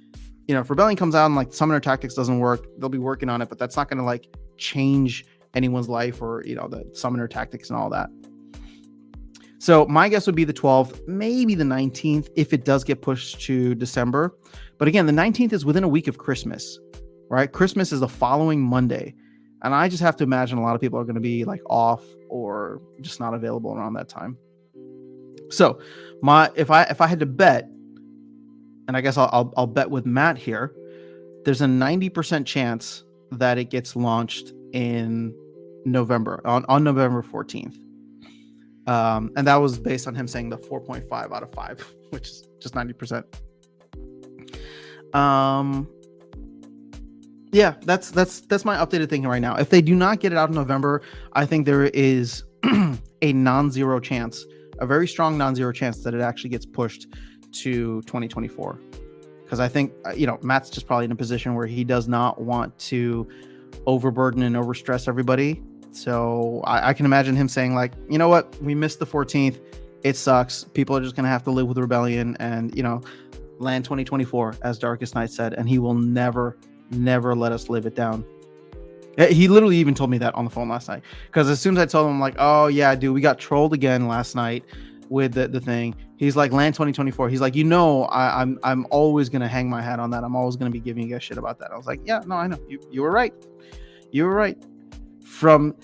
you know, if Rebellion comes out and like Summoner Tactics doesn't work, they'll be working on it, but that's not going to like change anyone's life, or, you know, the Summoner Tactics and all that. So my guess would be the 12th, maybe the 19th, if it does get pushed to December. But again, the 19th is within a week of Christmas, right? Christmas is the following Monday. And I just have to imagine a lot of people are going to be like off or just not available around that time. So if I had to bet, and I guess I'll bet with Matt here, there's a 90% chance that it gets launched in November, on November 14th. And that was based on him saying the 4.5 out of 5, which is just 90%. Yeah, that's my updated thinking right now. If they do not get it out in November, I think there is a non-zero chance, a very strong non-zero chance that it actually gets pushed to 2024. Because I think, you know, Matt's just probably in a position where he does not want to overburden and overstress everybody. So I can imagine him saying like, you know what, we missed the 14th. It sucks. People are just going to have to live with Rebellion and, you know, land 2024, as Darkest Night said, and he will never let us live it down. He literally even told me that on the phone last night, because as soon as I told him, like, oh yeah, dude, we got trolled again last night with the thing. He's like, land 2024. He's like, you know, I'm always going to hang my hat on that. I'm always going to be giving you guys shit about that. I was like, yeah, no, I know. You were right. You were right. From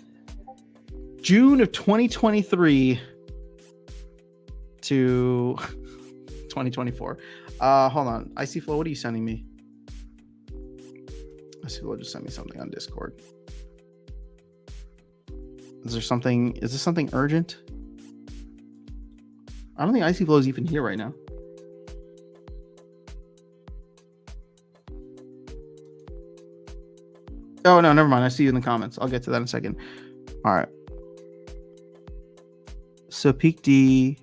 June of 2023 to 2024. Hold on. Icy Flow, what are you sending me? Icy Flow just sent me something on Discord. Is this something urgent? I don't think Icy Flow is even here right now. Oh, no, never mind. I see you in the comments. I'll get to that in a second. All right. So Peak D.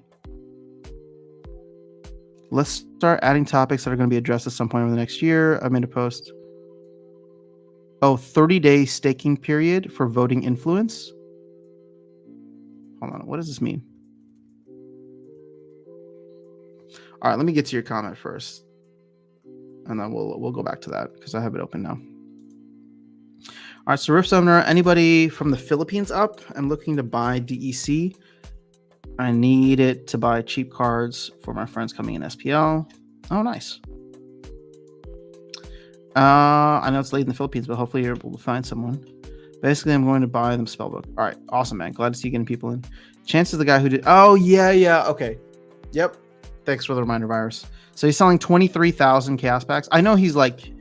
Let's start adding topics that are going to be addressed at some point over the next year. I made a post. Oh, 30-day staking period for voting influence. Hold on. What does this mean? All right, let me get to your comment first, and then we'll go back to that because I have it open now. All right, so Rift Summoner, anybody from the Philippines up and looking to buy DEC? I need it to buy cheap cards for my friends coming in SPL. Oh, nice. I know it's late in the Philippines, but hopefully you're able to find someone. Basically, I'm going to buy them Spellbook. All right, awesome, man. Glad to see you getting people in. Chance is the guy who did. Oh, yeah. Okay. Yep. Thanks for the reminder, Virus. So he's selling 23,000 chaos packs. I know he's like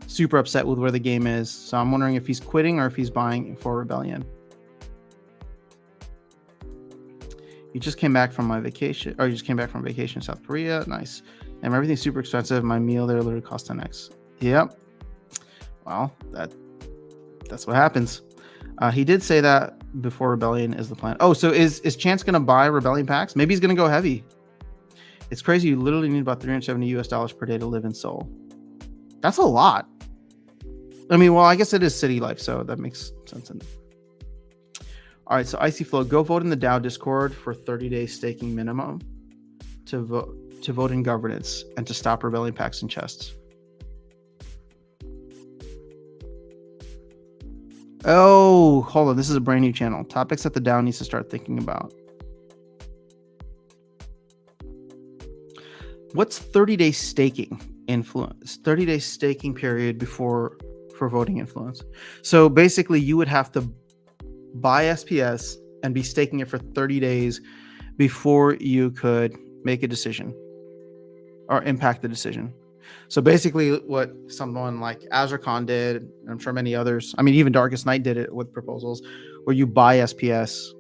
super upset with where the game is, so I'm wondering if he's quitting or if he's buying for Rebellion. You just came back from vacation in South Korea. Nice. And everything's super expensive. My meal there literally cost 10x. Yep. Well, that's what happens. He did say that before Rebellion is the plan. Oh, so is Chance gonna buy Rebellion packs? Maybe he's gonna go heavy. It's crazy. You literally need about $370 per day to live in Seoul. That's a lot. I mean, well, I guess it is city life, so that makes sense. All right, so Icy Flow, go vote in the DAO Discord for 30-day staking minimum to vote in governance and to stop Rebellion packs and chests. Oh, hold on. This is a brand new channel. Topics that the DAO needs to start thinking about. What's 30-day staking influence? 30-day staking period for voting influence. So basically, you would have to buy SPS and be staking it for 30 days before you could make a decision or impact the decision. So basically, what someone like Azurcon did, and I'm sure many others, I mean, even Darkest Night did it with proposals where you buy SPS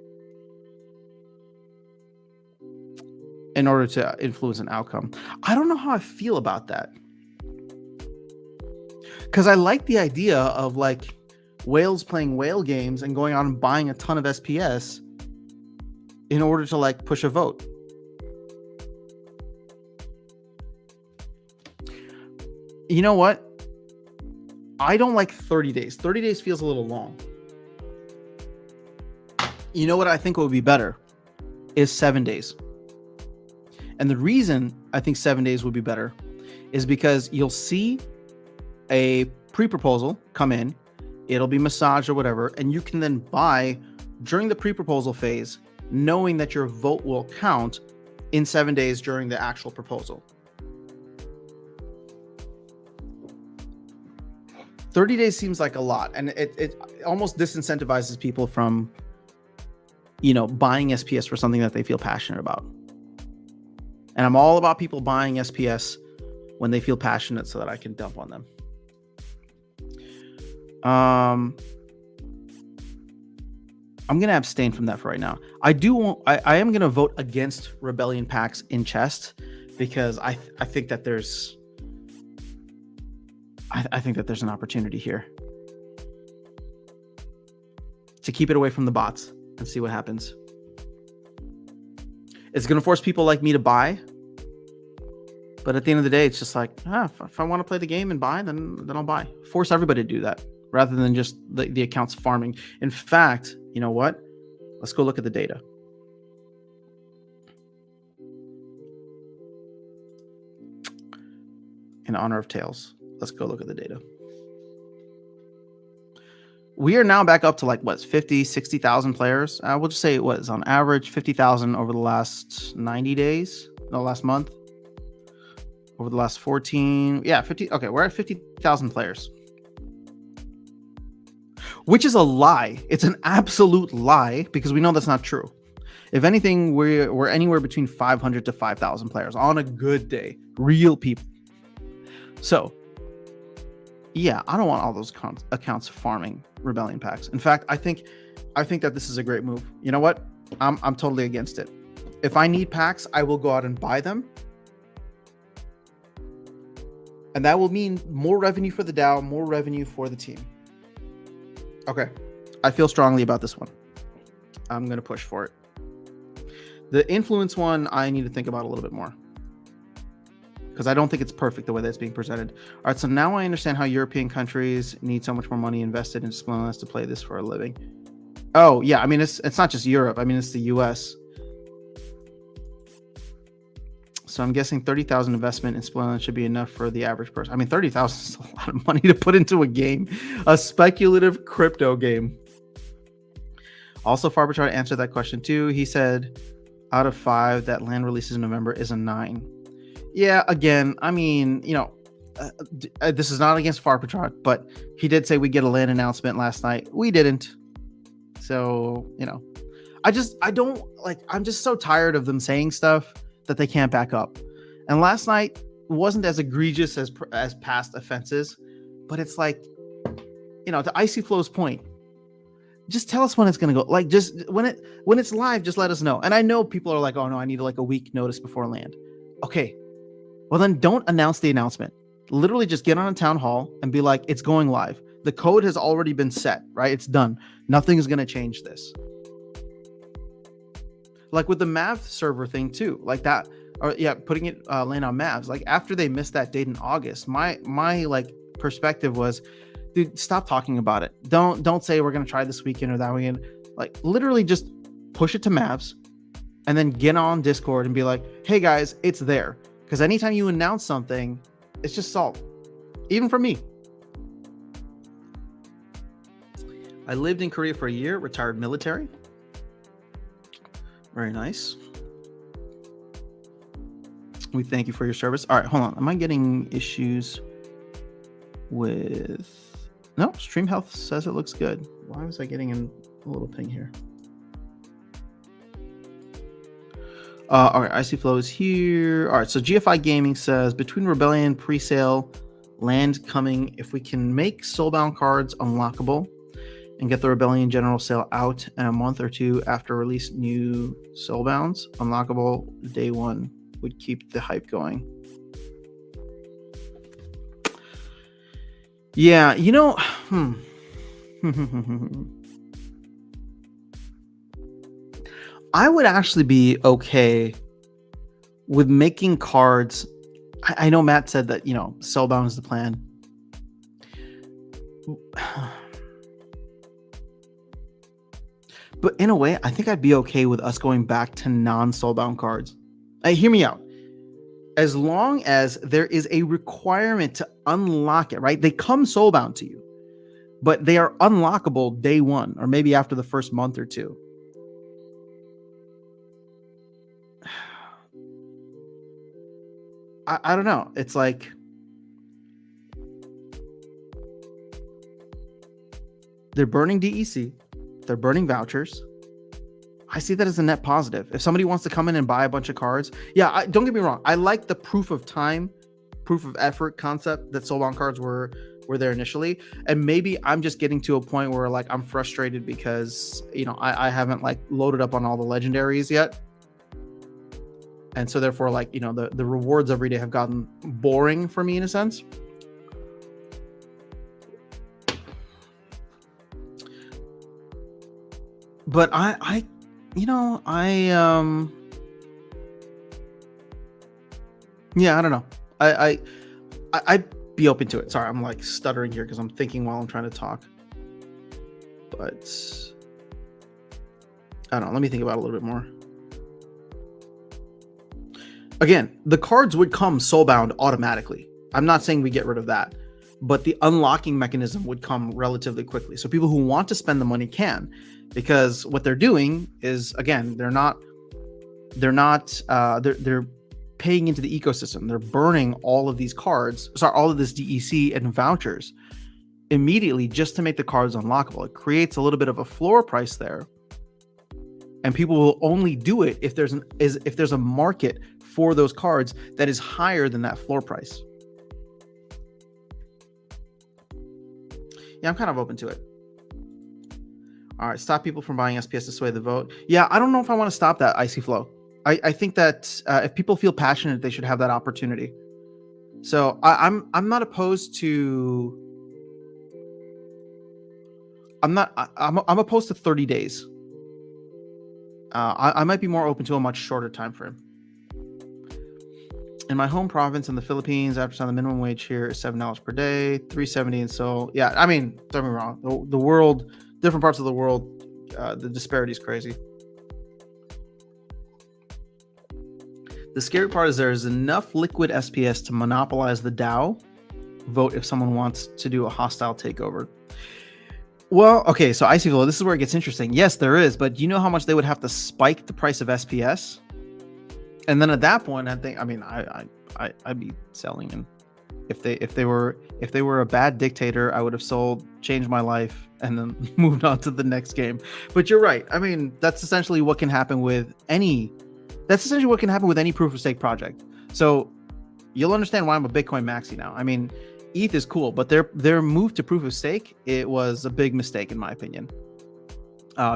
in order to influence an outcome. I don't know how I feel about that. Because I like the idea of like whales playing whale games and going on and buying a ton of SPS in order to like push a vote. You know what? I don't like 30 days. 30 days feels a little long. You know what I think would be better is 7 days. And the reason I think 7 days would be better is because you'll see a pre-proposal come in, it'll be massaged or whatever, and you can then buy during the pre-proposal phase, knowing that your vote will count in 7 days during the actual proposal. 30 days seems like a lot, and it almost disincentivizes people from, buying SPS for something that they feel passionate about. And I'm all about people buying SPS when they feel passionate so that I can dump on them. I'm going to abstain from that for right now. I am going to vote against Rebellion packs in chest because I think that there's an opportunity here to keep it away from the bots and see what happens. It's going to force people like me to buy. But at the end of the day, it's just like, if I want to play the game and buy, then I'll buy. Force everybody to do that rather than just the accounts farming. In fact, you know what? Let's go look at the data. In honor of Tails, let's go look at the data. We are now back up to like, 50, 60,000 players. We'll just say it was on average 50,000 over the last 90 days. No, last month. Over the last 14. Yeah, 50. Okay, we're at 50,000 players. Which is a lie. It's an absolute lie because we know that's not true. If anything, we're anywhere between 500 to 5,000 players on a good day. Real people. So, yeah, I don't want all those accounts farming Rebellion packs. In fact, I think that this is a great move. You know what? I'm totally against it. If I need packs, I will go out and buy them. And that will mean more revenue for the DAO, more revenue for the team. Okay. I feel strongly about this one. I'm going to push for it. The influence one, I need to think about a little bit more. Because I don't think it's perfect the way that's being presented. All right, so now I understand how European countries need so much more money invested in Splinterlands to play this for a living. Oh, yeah, I mean, it's not just Europe. I mean, it's the US. So I'm guessing 30,000 investment in Splinterlands should be enough for the average person. I mean, 30,000 is a lot of money to put into a game. A speculative crypto game. Also, Farberchard answered that question too. He said, out of 5 that land releases in November is a 9. Yeah, again, I mean, this is not against Farberchard, but he did say we get a land announcement last night. We didn't. So, I'm just so tired of them saying stuff that they can't back up. And last night wasn't as egregious as past offenses, but it's like, to Icy Flow's point, just tell us when it's going to go. Like, just when it's live, just let us know. And I know people are like, oh no, I need like a week notice before land. Okay. Well, then don't announce the announcement. Literally just get on a town hall and be like, it's going live. The code has already been set, right? It's done. Nothing is going to change this. Like with the Mav server thing too, like that, or yeah, putting it land on Mavs. Like after they missed that date in August, my like perspective was, dude, stop talking about it. Don't say we're going to try this weekend or that weekend. Like literally just push it to Mavs and then get on Discord and be like, hey guys, it's there. Because anytime you announce something, it's just salt. Even for me. I lived in Korea for a year, retired military. Very nice. We thank you for your service. All right, hold on. Am I getting issues with... No, Stream Health says it looks good. Why was I getting a little ping here? All right, Icy Flow is here. All right, so GFI Gaming says between Rebellion pre-sale, land coming, if we can make Soulbound cards unlockable and get the Rebellion general sale out in a month or two after release, new Soulbounds unlockable day one would keep the hype going. Yeah, you know, I would actually be okay with making cards. I know Matt said that, you know, Soulbound is the plan. But in a way, I think I'd be okay with us going back to non-Soulbound cards. Hear me out. As long as there is a requirement to unlock it, right? They come Soulbound to you, but they are unlockable day one or maybe after the first month or two. I don't know. It's like they're burning DEC, they're burning vouchers. I see that as a net positive. If somebody wants to come in and buy a bunch of cards, yeah, don't get me wrong. I like the proof of time, proof of effort concept that Soulbound cards were there initially. And maybe I'm just getting to a point where like I'm frustrated because, you know, I haven't like loaded up on all the legendaries yet. And so therefore, like, you know, the rewards every day have gotten boring for me in a sense. But I yeah, I don't know. I'd be open to it. Sorry, I'm like stuttering here because I'm thinking while I'm trying to talk. But I don't know. Let me think about it a little bit more. Again, the cards would come Soulbound automatically. I'm not saying we get rid of that, but the unlocking mechanism would come relatively quickly. So people who want to spend the money can, because what they're doing is, again, they're paying into the ecosystem. They're burning all of these cards, all of this DEC and vouchers immediately just to make the cards unlockable. It creates a little bit of a floor price there. And people will only do it if there's a market for those cards that is higher than that floor price. Yeah, I'm kind of open to it. All right, stop people from buying SPS to sway the vote. Yeah, I don't know if I want to stop that, Icy Flow. I think that if people feel passionate, they should have that opportunity. So I'm not opposed to. I'm opposed to 30 days. I might be more open to a much shorter time frame. In my home province in the Philippines, after the minimum wage here is $7 per day, $3.70, and so yeah. I mean, don't get me wrong. The world, different parts of the world, the disparity is crazy. The scary part is there's enough liquid SPS to monopolize the DAO vote if someone wants to do a hostile takeover. Well, okay, so Icy Flow, this is where it gets interesting. Yes, there is, but do you know how much they would have to spike the price of SPS? And then at that point, I think, I mean, I'd be selling. And if they were a bad dictator, I would have sold, changed my life, and then moved on to the next game. But you're right. I mean, that's essentially what can happen with any. That's essentially what can happen with any proof of stake project. So you'll understand why I'm a Bitcoin maxi now. I mean, ETH is cool, but their move to proof of stake, it was a big mistake in my opinion.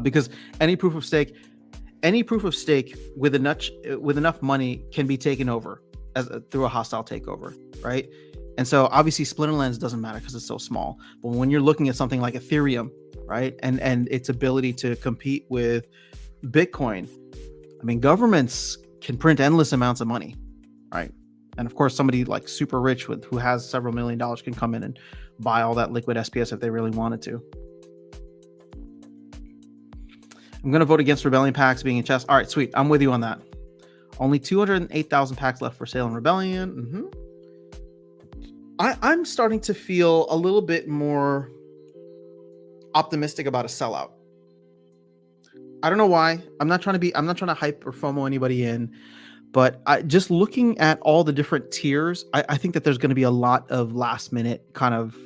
Because any proof of stake with enough money can be taken over through a hostile takeover, right? And so obviously Splinterlands doesn't matter because it's so small. But when you're looking at something like Ethereum, right, and its ability to compete with Bitcoin, I mean, governments can print endless amounts of money, right? And of course, somebody like super rich who has several $1 million can come in and buy all that liquid SPS if they really wanted to. I'm going to vote against Rebellion packs being in chess. All right, sweet. I'm with you on that. Only 208,000 packs left for sale in Rebellion. I'm starting to feel a little bit more optimistic about a sellout. I don't know why. I'm not trying to hype or FOMO anybody in, but just looking at all the different tiers, I think that there's going to be a lot of last minute kind of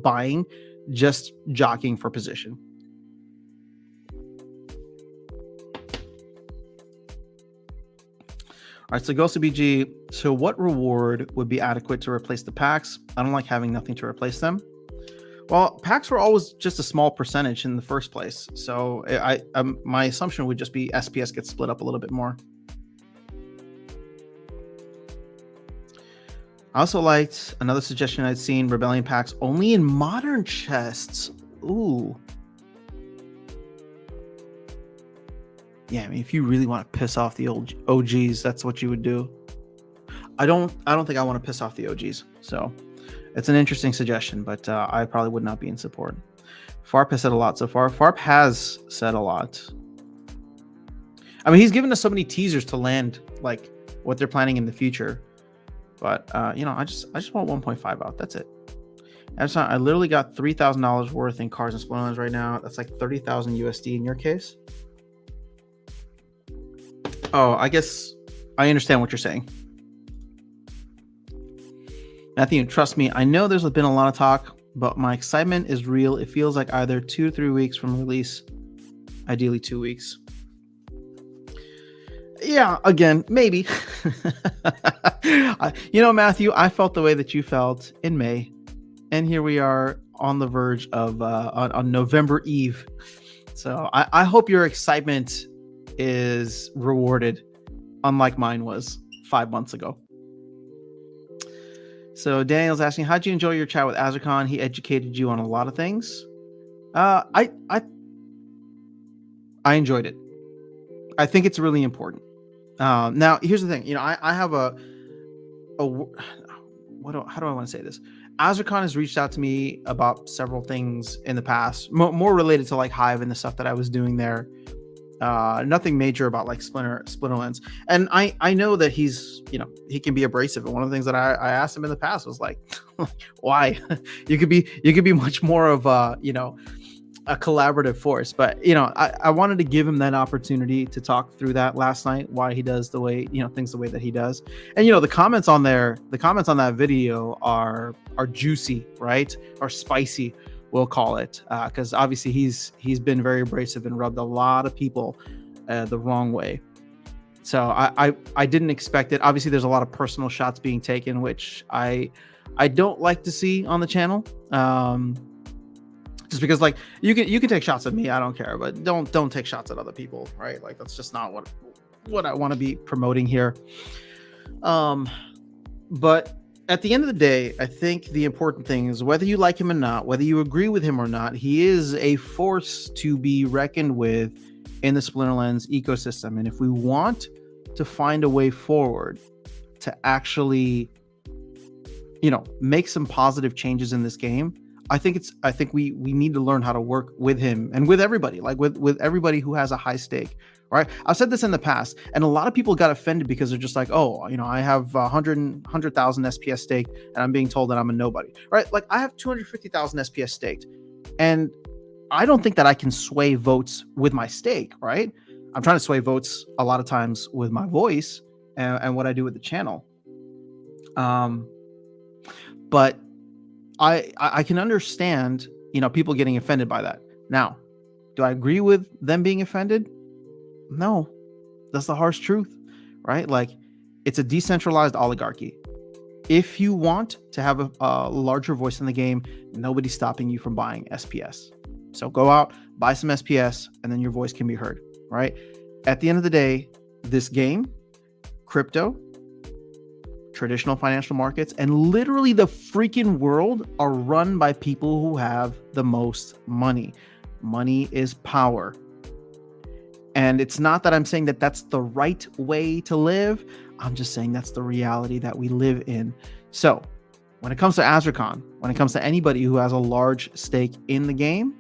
buying, just jockeying for position. right, so Ghost BG. So what reward would be adequate to replace the packs? I don't like having nothing to replace them. Well, packs were always just a small percentage in the first place. So my assumption would just be SPS gets split up a little bit more. I also liked another suggestion I'd seen, Rebellion packs only in modern chests. Ooh. Yeah, I mean, if you really want to piss off the old OGs, that's what you would do. I don't think I want to piss off the OGs. So it's an interesting suggestion, but I probably would not be in support. Farp has said a lot so far. Farp has said a lot. I mean, he's given us so many teasers to land like what they're planning in the future. But you know, I just want 1.5 out. That's it. I literally got $3,000 worth in cards and spoilers right now. That's like 30,000 USD in your case. Oh, I guess I understand what you're saying. Matthew, trust me, I know there's been a lot of talk, but my excitement is real. It feels like either 2 to 3 weeks from release, ideally 2 weeks. Yeah, again, maybe. You know, Matthew, I felt the way that you felt in May, and here we are on the verge of on November Eve. So I hope your excitement is rewarded, unlike mine was 5 months ago. So Daniel's asking, how'd you enjoy your chat with Azarcon? He educated you on a lot of things. I enjoyed it. I think it's really important. Now, here's the thing. You know, I have how do I want to say this? Azarcon has reached out to me about several things in the past, more related to like Hive and the stuff that I was doing there. Nothing major about like Splinterlands. And I know that he's, you know, he can be abrasive. And one of the things that I asked him in the past was like, why? you could be much more of a, you know, a collaborative force. But, you know, I wanted to give him that opportunity to talk through that last night, why he does the way, you know, things the way that he does. And, you know, the comments on that video are juicy, right? Or spicy, we'll call it, because obviously he's been very abrasive and rubbed a lot of people the wrong way. So I didn't expect it. Obviously, there's a lot of personal shots being taken, which I don't like to see on the channel. Just because, like, you can take shots at me, I don't care, but don't take shots at other people, right? Like, that's just not what I want to be promoting here. But at the end of the day, I think the important thing is whether you like him or not, whether you agree with him or not, he is a force to be reckoned with in the Splinterlands ecosystem. And if we want to find a way forward to actually, you know, make some positive changes in this game, I think we need to learn how to work with him and with everybody, like with everybody who has a high stake, right? I've said this in the past, and a lot of people got offended because they're just like, oh, you know, I have 100,000 SPS staked, and I'm being told that I'm a nobody, right? Like, I have 250,000 SPS staked, and I don't think that I can sway votes with my stake, right? I'm trying to sway votes a lot of times with my voice and what I do with the channel. But I can understand, you know, people getting offended by that. Now, do I agree with them being offended? No, that's the harsh truth, right? Like, it's a decentralized oligarchy. If you want to have a larger voice in the game, nobody's stopping you from buying SPS. So go out, buy some SPS, and then your voice can be heard, right? At the end of the day, this game, crypto, traditional financial markets, and literally the freaking world are run by people who have the most money. Money is power. And it's not that I'm saying that that's the right way to live. I'm just saying that's the reality that we live in. So when it comes to Azarcon, when it comes to anybody who has a large stake in the game,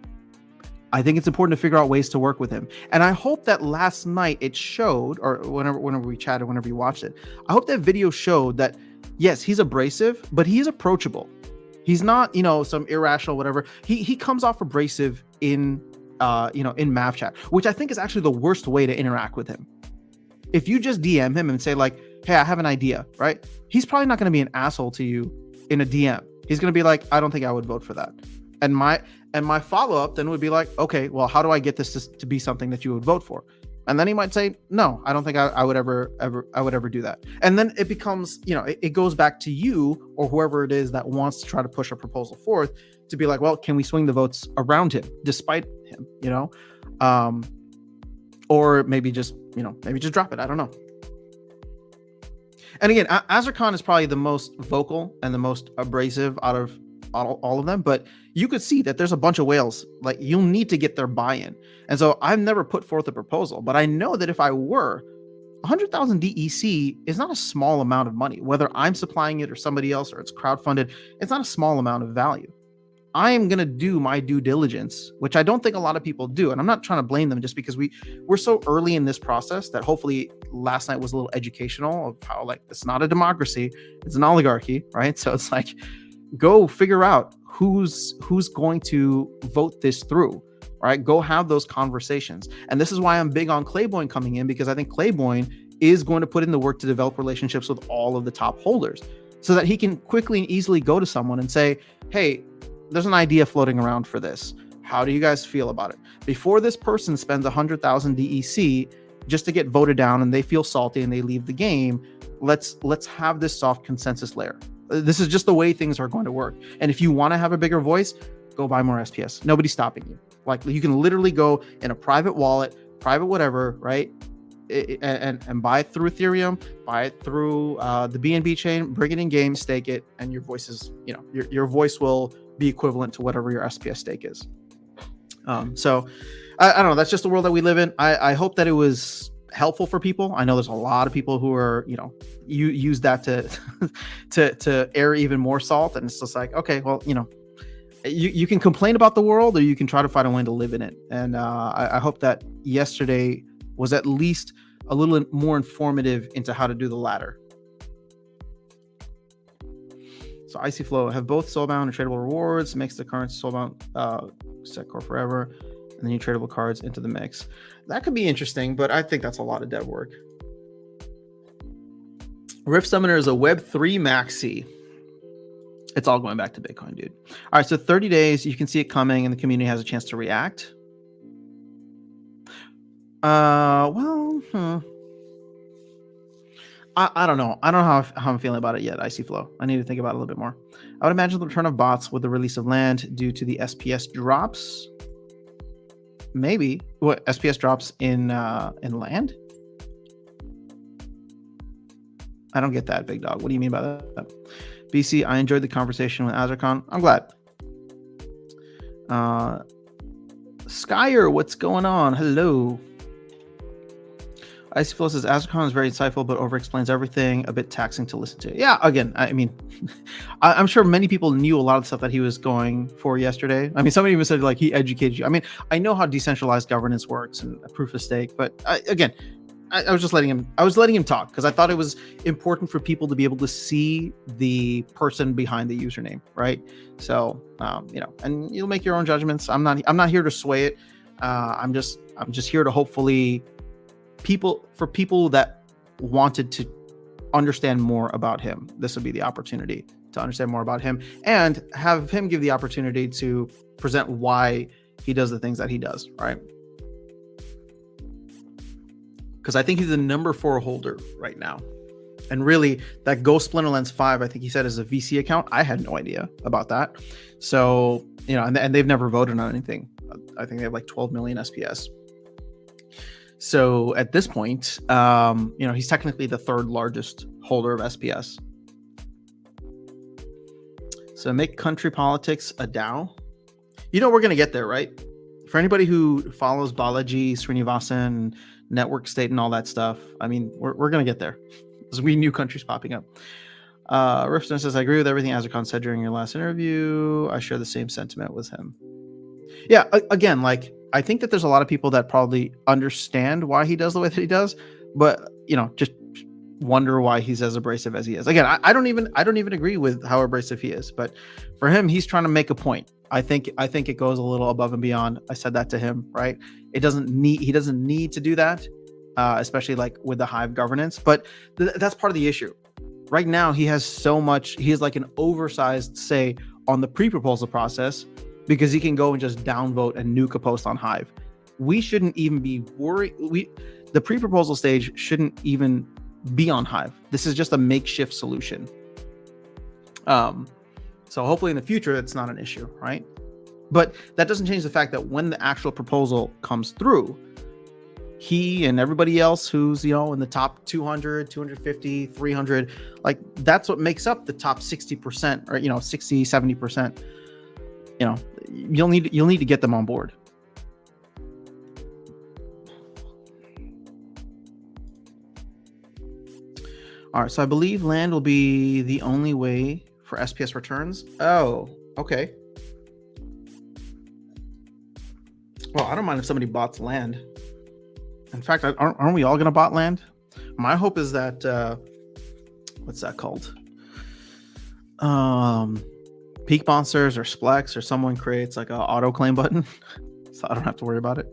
I think it's important to figure out ways to work with him. And I hope that last night it showed, or whenever we chatted, whenever you watched it, I hope that video showed that, yes, he's abrasive, but he's approachable. He's not, you know, some irrational whatever. He comes off abrasive in, you know, in Mav chat, which I think is actually the worst way to interact with him. If you just DM him and say like, hey, I have an idea, right? He's probably not going to be an asshole to you in a DM. He's going to be like, I don't think I would vote for that. And my follow-up then would be like, okay, well, how do I get this to be something that you would vote for? And then he might say, no, I don't think I would ever do that. And then it becomes, it goes back to you or whoever it is that wants to try to push a proposal forth to be like, well, can we swing the votes around him despite him, or maybe just drop it. I don't know. And again, Azarkan is probably the most vocal and the most abrasive out of all of them, but you could see that there's a bunch of whales. Like, you'll need to get their buy-in. And so I've never put forth a proposal, but I know that if I were, 100,000 DEC is not a small amount of money. Whether I'm supplying it or somebody else or it's crowdfunded, it's not a small amount of value. I am going to do my due diligence, which I don't think a lot of people do. And I'm not trying to blame them, just because we're so early in this process that hopefully last night was a little educational of how, like, it's not a democracy, it's an oligarchy, right? So it's like, go figure out who's going to vote this through, right? Go have those conversations. And this is why I'm big on Clayboyne coming in, because I think Clayboyne is going to put in the work to develop relationships with all of the top holders so that he can quickly and easily go to someone and say, hey, there's an idea floating around for this. How do you guys feel about it? Before this person spends 100,000 DEC just to get voted down and they feel salty and they leave the game, let's have this soft consensus layer. This is just the way things are going to work. And if you want to have a bigger voice, go buy more SPS. Nobody's stopping you. Like, you can literally go in a private wallet, private whatever, right? And buy it through Ethereum, buy it through the BNB chain, bring it in game, stake it, and your voice is, your voice will be equivalent to whatever your SPS stake is. So I don't know. That's just the world that we live in. I hope that it was helpful for people. I know there's a lot of people who are, you use that to air even more salt. And it's just like, okay, well, you can complain about the world, or you can try to find a way to live in it. And I hope that yesterday was at least a little more informative into how to do the latter. So Icy Flow have both soulbound and tradable rewards, makes the current soulbound set core forever, and then you tradable cards into the mix. That could be interesting, but I think that's a lot of dev work. Rift Summoner is a Web3 maxi. It's all going back to Bitcoin, dude. All right, so 30 days, you can see it coming, and the community has a chance to react. I don't know. I don't know how I'm feeling about it yet, Icy Flow. I need to think about it a little bit more. I would imagine the return of bots with the release of land due to the SPS drops. Maybe. What, SPS drops in land? I don't get that, big dog. What do you mean by that? BC, I enjoyed the conversation with Azarkan. I'm glad. Skyer, what's going on? Hello. Icy Flow says Azarkan is very insightful, but over-explains everything, a bit taxing to listen to. Yeah, again, I mean, I'm sure many people knew a lot of the stuff that he was going for yesterday. I mean, somebody even said, like, he educated you. I mean, I know how decentralized governance works and a proof of stake, but I was just letting him talk, because I thought it was important for people to be able to see the person behind the username, right? So, and you'll make your own judgments. I'm not here to sway it. I'm just here to hopefully people that wanted to understand more about him. This would be the opportunity to understand more about him and have him give the opportunity to present why he does the things that he does, right? Because I think he's the number 4 holder right now. And really, that Ghost Splinterlands 5, I think he said, is a VC account. I had no idea about that. So, and they've never voted on anything. I think they have like 12 million SPS. So at this point, he's technically the 3rd largest holder of SPS. So make country politics a DAO. We're going to get there, right? For anybody who follows Balaji, Srinivasan, network state, and all that stuff, I mean, we're going to get there. There's new countries popping up. Rifton says, I agree with everything Azarkan said during your last interview. I share the same sentiment with him. Yeah, again, like, I think that there's a lot of people that probably understand why he does the way that he does, but just wonder why he's as abrasive as he is. Again, I don't even agree with how abrasive he is, but for him, he's trying to make a point. I think it goes a little above and beyond. I said that to him, right? He doesn't need to do that, especially like with the Hive governance. But that's part of the issue. Right now, he has like an oversized say on the pre-proposal process, because he can go and just downvote and nuke a post on Hive. We shouldn't even be worried. the pre-proposal stage shouldn't even be on Hive. This is just a makeshift solution. So hopefully in the future, it's not an issue, right? But that doesn't change the fact that when the actual proposal comes through, he and everybody else who's, in the top 200, 250, 300, like that's what makes up the top 60% or, 60, 70%. You'll need to get them on board. All right, so I believe land will be the only way for SPS returns. Oh, okay. Well, I don't mind if somebody bought land. In fact, aren't we all going to bot land? My hope is that, what's that called? Peak Monsters or Splex or someone creates like an auto claim button. So I don't have to worry about it.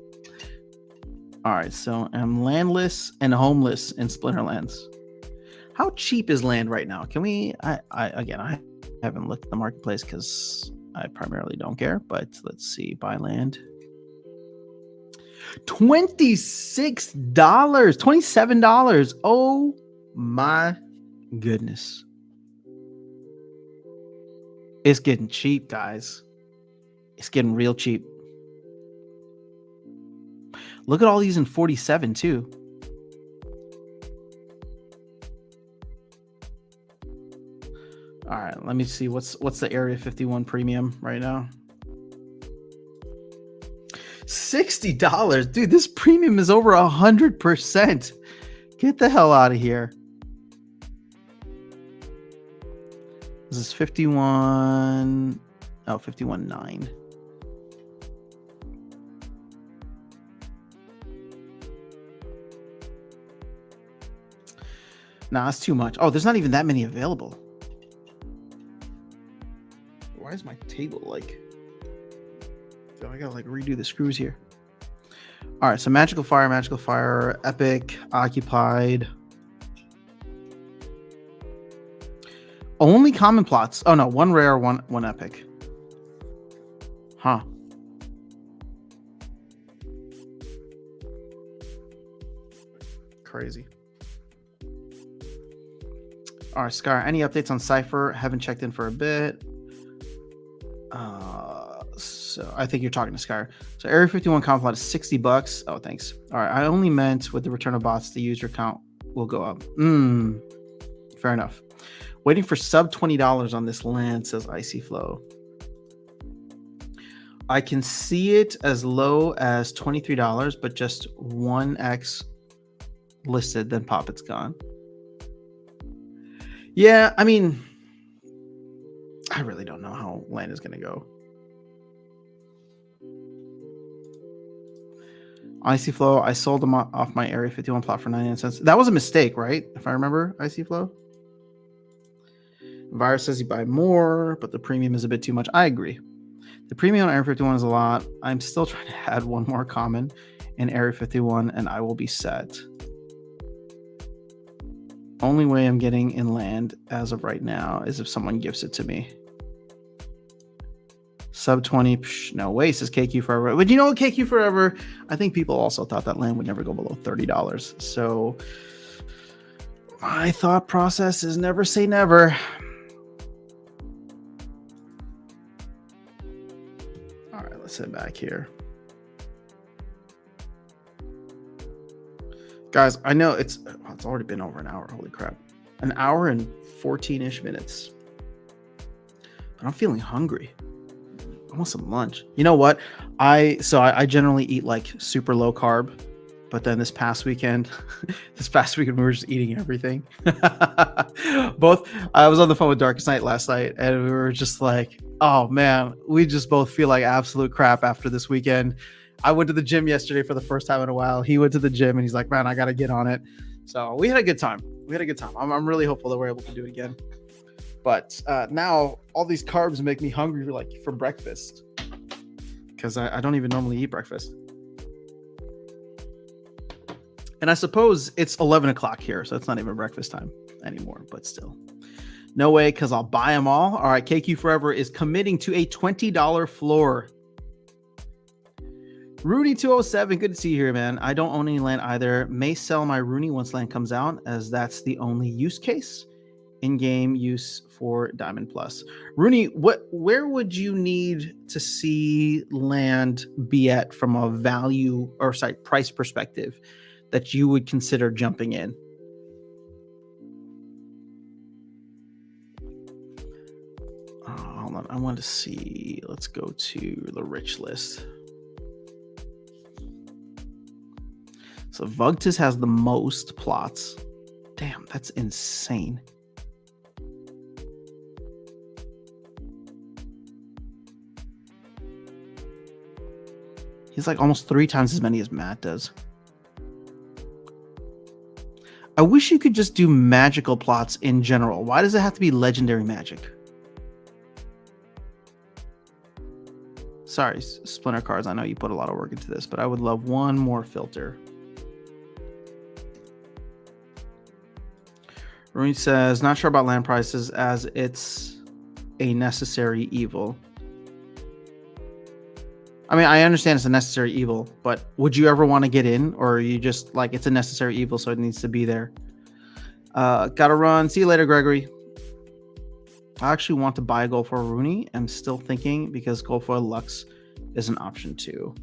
All right, so I'm landless and homeless in Splinterlands. How cheap is land right now? Can we, I haven't looked at the marketplace because I primarily don't care, but let's see, buy land. $26, $27. Oh my goodness. It's getting cheap, guys. It's getting real cheap. Look at all these in 47 too. All right, let me see what's the Area 51 premium right now. $60, dude. This premium is over 100%. Get the hell out of here. This is 51. Oh, 51.9. Nah, that's too much. Oh, there's not even that many available. Why is my table like... I gotta like redo the screws here. All right, so Magical Fire, Epic, Occupied. Only common plots. Oh no, one rare, one epic. Huh. Crazy. All right, Scar, any updates on Cypher? Haven't checked in for a bit. So I think you're talking to Sky. So Area 51 comp plot is $60. Oh, thanks. All right. I only meant with the return of bots, the user count will go up. Fair enough. Waiting for sub $20 on this land, says Icy Flow. I can see it as low as $23, but just 1x listed, then pop, it's gone. Yeah, I mean, I really don't know how land is going to go. Icy Flow, I sold them off my Area 51 plot for 99 cents. That was a mistake, right? If I remember, Icy Flow. Virus says you buy more, but the premium is a bit too much. I agree. The premium on Area 51 is a lot. I'm still trying to add one more common in Area 51, and I will be set. Only way I'm getting in land as of right now is if someone gifts it to me. Sub 20, no way, says KQ Forever. But you know what, KQ Forever, I think people also thought that land would never go below $30. So my thought process is never say never. All right, let's head back here. Guys, I know it's already been over an hour. Holy crap. An hour and 14-ish minutes. But I'm feeling hungry. I want some lunch. You know what? I generally eat like super low carb, but then this past weekend we were just eating everything. I was on the phone with Darkest Night last night, and we were just like, oh man, we just both feel like absolute crap after this weekend. I went to the gym yesterday for the first time in a while. He went to the gym and he's like, man, I got to get on it. So we had a good time. I'm really hopeful that we're able to do it again. But now all these carbs make me hungry for breakfast, because I don't even normally eat breakfast. And I suppose it's 11 o'clock here, so it's not even breakfast time anymore, but still. No way, because I'll buy them all. All right, KQ Forever is committing to a $20 floor. Rooney 207, good to see you here, man. I don't own any land either. May sell my Rooney once land comes out, as that's the only use case. In-game use for Diamond Plus. Rooney, where would you need to see land be at from a value or price perspective that you would consider jumping in? Hold on, I want to see. Let's go to the rich list. So Vugtis has the most plots. Damn, that's insane. He's like almost 3 times as many as Matt does. I wish you could just do magical plots in general. Why does it have to be legendary magic? Sorry, Splinter Cards. I know you put a lot of work into this, but I would love one more filter. Rooney says, not sure about land prices as it's a necessary evil. I mean, I understand it's a necessary evil, but would you ever want to get in? Or are you just like, it's a necessary evil, so it needs to be there? Gotta run. See you later, Gregory. I actually want to buy a gold foil Rooney. I'm still thinking because gold foil Lux is an option too.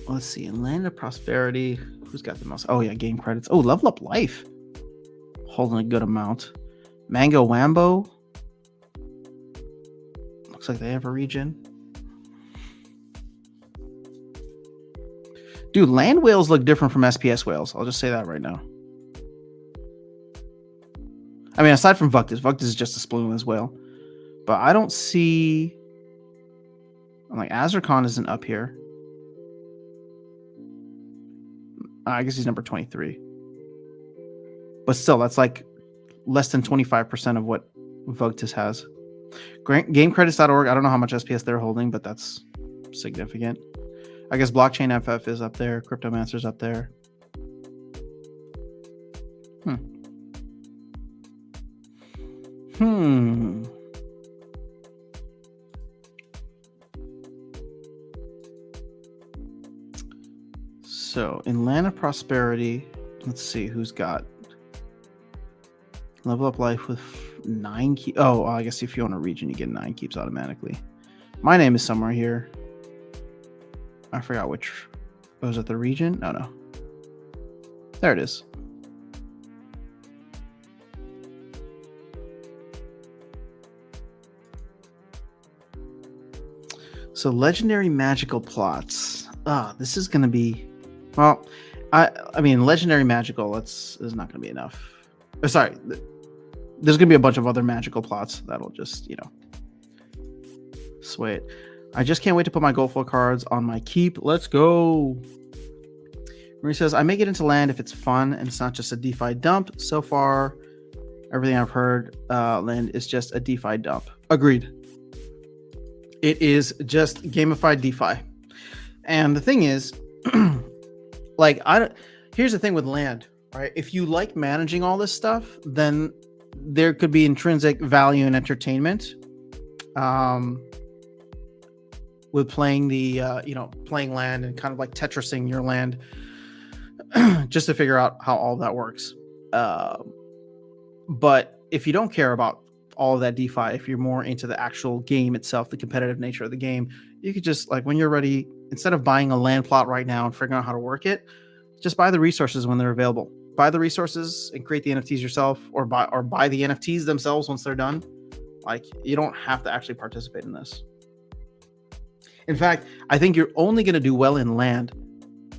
Let's see. In Land of Prosperity, who's got the most? Oh yeah, game credits. Oh, Level Up Life, holding a good amount. Mango Wambo, looks like they have a regen. Dude, land whales look different from SPS whales. I'll just say that right now. I mean, aside from Vugtis is just a spoonless whale. But I don't see... I'm like, Azrakhan isn't up here. I guess he's number 23. But still, that's like less than 25% of what Vugtis has. GameCredits.org, I don't know how much SPS they're holding, but that's significant. I guess Blockchain FF is up there. Cryptomancer's up there. So, in Land of Prosperity, let's see who's got Level Up Life with 9 keeps. Oh, I guess if you own a region, you get 9 keeps automatically. My name is somewhere here. I forgot which. Was it the region? No. There it is. So legendary magical plots. This is going to be, well, I mean, legendary magical, is not going to be enough. Sorry. There's going to be a bunch of other magical plots that'll just, sway it. I just can't wait to put my gold foil cards on my keep. Let's go. Marie says, I may get into land if it's fun and it's not just a DeFi dump. So far, everything I've heard, land is just a DeFi dump. Agreed. It is just gamified DeFi. And the thing is, here's the thing with land, right? If you like managing all this stuff, then there could be intrinsic value and entertainment. With playing playing land and kind of like Tetrising your land just to figure out how all that works. But if you don't care about all of that DeFi, if you're more into the actual game itself, the competitive nature of the game, you could just, like, when you're ready, instead of buying a land plot right now and figuring out how to work it, just buy the resources when they're available. Buy the resources and create the NFTs yourself, or buy the NFTs themselves once they're done. Like, you don't have to actually participate in this. In fact, I think you're only going to do well in land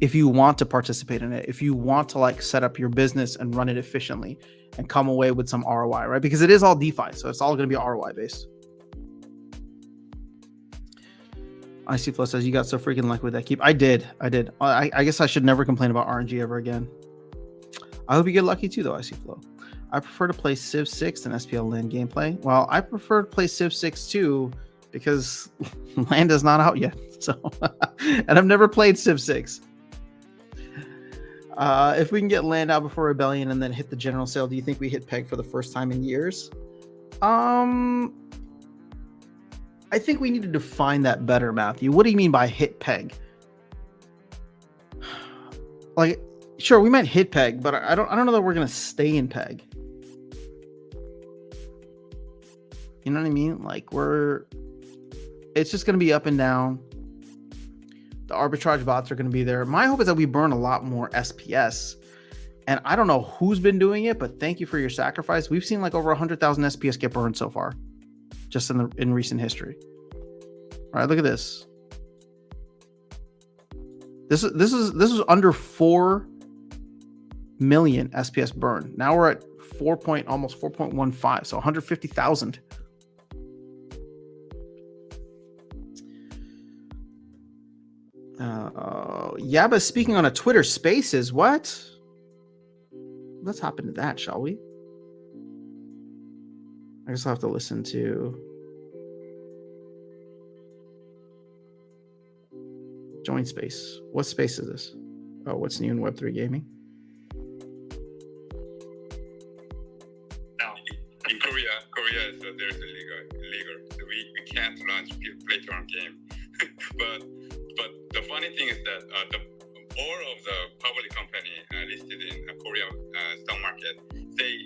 if you want to participate in it, if you want to set up your business and run it efficiently and come away with some ROI, right? Because it is all DeFi, so it's all going to be ROI based. Icy Flow says, you got so freaking lucky with that keep. I did. I guess I should never complain about RNG ever again. I hope you get lucky too, though, Icy Flow. I prefer to play Civ 6 than SPL land gameplay. Well, I prefer to play Civ 6 too, because land is not out yet. So, and I've never played Civ 6. If we can get land out before Rebellion and then hit the general sale, do you think we hit peg for the first time in years? I think we need to define that better, Matthew. What do you mean by hit peg? Like, sure, we might hit peg, but I don't know that we're gonna stay in peg. You know what I mean? Like, it's just gonna be up and down. The arbitrage bots are gonna be there. My hope is that we burn a lot more SPS. And I don't know who's been doing it, but thank you for your sacrifice. We've seen like over 100,000 SPS get burned so far, just in recent history. All right, look at this. This is under 4 million SPS burn. Now we're at almost 4.15, so 150,000. Yeah, but speaking on a Twitter Spaces, what? Let's hop into that, shall we? I guess I'll have to listen to join space. What space is this? Oh, what's new in Web3 gaming? Now, in Korea is there's illegal, so we can't launch play-to-earn game. but the funny thing is that all of the public company listed in Korea stock market,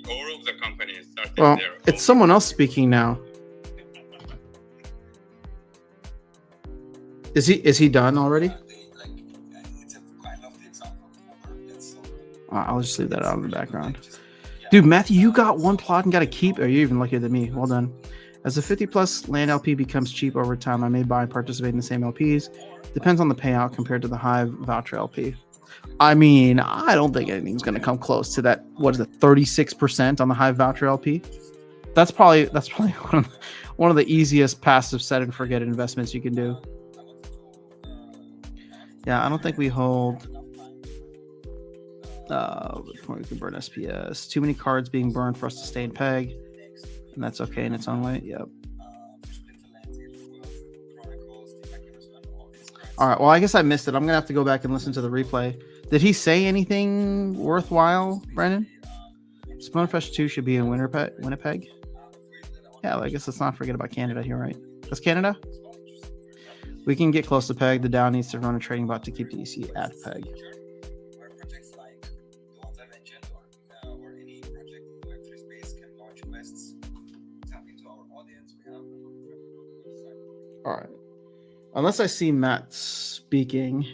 all of the companies started their it's someone else speaking now. Is he done already? I'll just leave that out in the background. Dude, Matthew, you got one plot and got a keep. Are you even luckier than me? Well done. As the 50 plus land LP becomes cheap over time, I may buy and participate in the same LPs. Depends on the payout compared to the Hive voucher LP. I mean, I don't think anything's going to come close to that. What is it, 36% on the Hive voucher LP? That's probably one of the easiest passive set and forget investments you can do. Yeah, I don't think we hold. We can burn SPS. Too many cards being burned for us to stay in peg, and that's okay in its own way. Yep. All right. Well, I guess I missed it. I'm gonna have to go back and listen to the replay. Did he say anything worthwhile, Brandon? Splinterfresh 2 should be in Winnipeg. Yeah, I guess let's not forget about Canada here, right? That's Canada. We can get close to peg. The DAO needs to run a trading bot to keep the EC at peg. All right. Unless I see Matt speaking.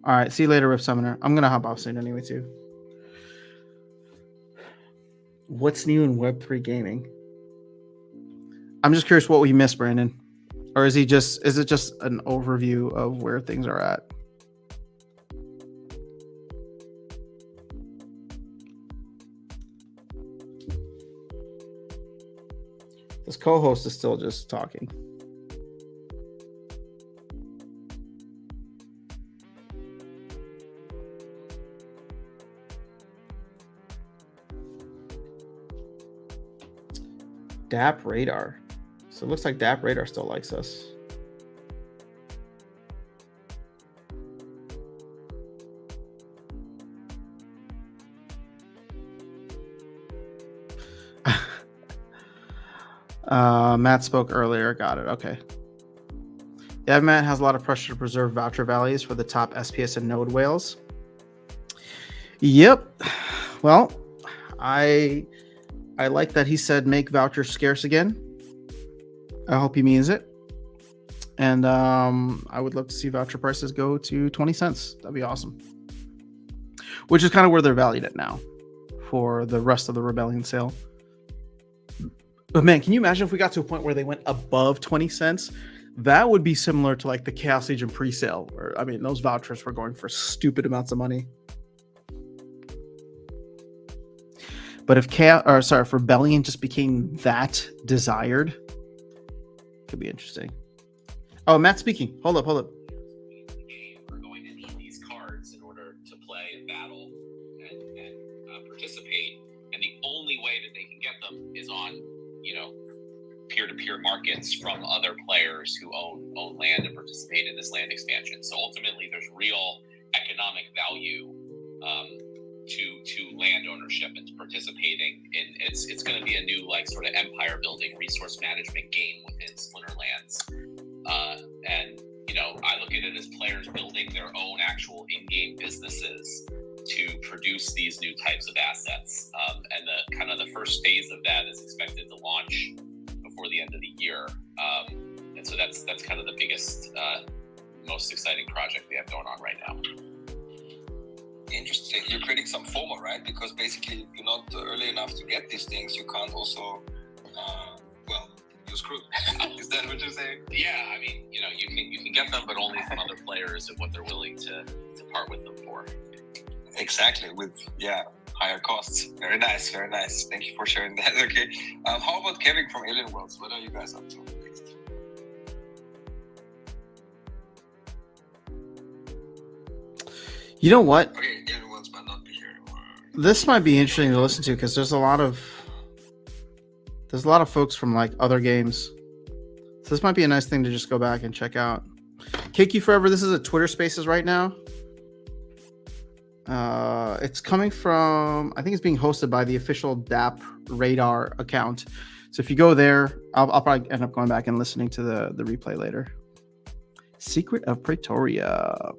All right. See you later, Rip Summoner. I'm going to hop off soon anyway, too. What's new in Web3 gaming? I'm just curious what we missed, Brandon. Or is it just an overview of where things are at? This co-host is still just talking. DAP Radar. So it looks like DAP Radar still likes us. Matt spoke earlier. Got it. Okay. Yeah, Matt has a lot of pressure to preserve voucher values for the top SPS and node whales. Yep. Well, I like that he said make vouchers scarce again. I hope he means it. And I would love to see voucher prices go to 20 cents. That'd be awesome. Which is kind of where they're valued at now for the rest of the Rebellion sale. But man, can you imagine if we got to a point where they went above 20 cents? That would be similar to like the Chaos Legion pre-sale. Where, I mean, those vouchers were going for stupid amounts of money. But if if Rebellion just became that desired, could be interesting. Oh, Matt's speaking. Hold up. We're going to need these cards in order to play and battle and participate. And the only way that they can get them is on, peer-to-peer markets from other players who own land and participate in this land expansion. So ultimately, there's real economic value to land ownership and participating in it's going to be a new like sort of empire building resource management game within Splinterlands. And I look at it as players building their own actual in-game businesses to produce these new types of assets. And the kind of the first phase of that is expected to launch before the end of the year. And so that's kind of the biggest, most exciting project we have going on right now. Interesting. You're creating some FOMO, right? Because basically, if you're not early enough to get these things, you can't also, you're screwed. Is that what you're saying? Yeah, I mean, you can get them, but only from other players and what they're willing to part with them for. Exactly. With higher costs. Very nice. Very nice. Thank you for sharing that. Okay. How about Kevin from Alien Worlds? What are you guys up to? You know what? Okay, Alien Worlds might not be here anymore. This might be interesting to listen to because there's a lot of folks from like other games. So this might be a nice thing to just go back and check out. Keiki Forever, this is a Twitter Spaces right now. It's coming from, I think it's being hosted by the official DAP Radar account. So if you go there, I'll probably end up going back and listening to the replay later. Secret of Pretoria.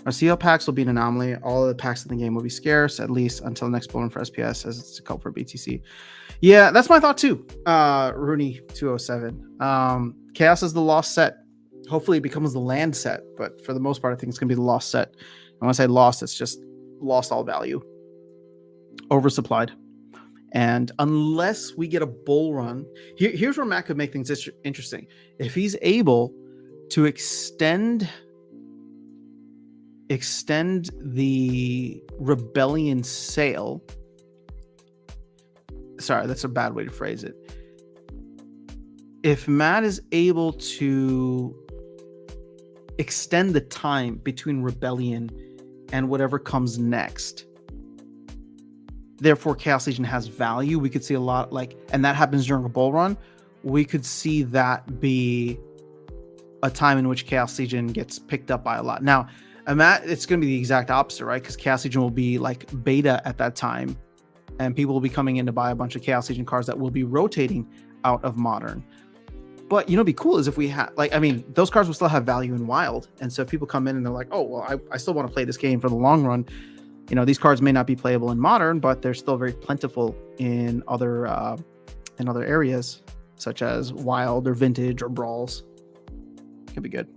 Our CL packs will be an anomaly. All of the packs in the game will be scarce, at least until next bulletin for SPS, as it's a cult for BTC. Yeah, that's my thought too. Rooney 207. Chaos is the lost set. Hopefully it becomes the land set, but for the most part, I think it's going to be the lost set. And when I say lost, it's just lost all value. Oversupplied. And unless we get a bull run, here's where Matt could make things interesting. If he's able to extend the Rebellion sale. Sorry, that's a bad way to phrase it. If Matt is able to extend the time between Rebellion and whatever comes next, therefore Chaos Legion has value, we could see a lot and that happens during a bull run, we could see that be a time in which Chaos Legion gets picked up by a lot. Now, Matt, it's going to be the exact opposite, right? Because Chaos Legion will be like beta at that time, and people will be coming in to buy a bunch of Chaos Legion cards that will be rotating out of Modern. But it'd be cool is if we had, those cards will still have value in Wild. And so if people come in and they're like, oh, well, I still want to play this game for the long run. These cards may not be playable in Modern, but they're still very plentiful in other areas, such as Wild or Vintage or Brawls. Could be good.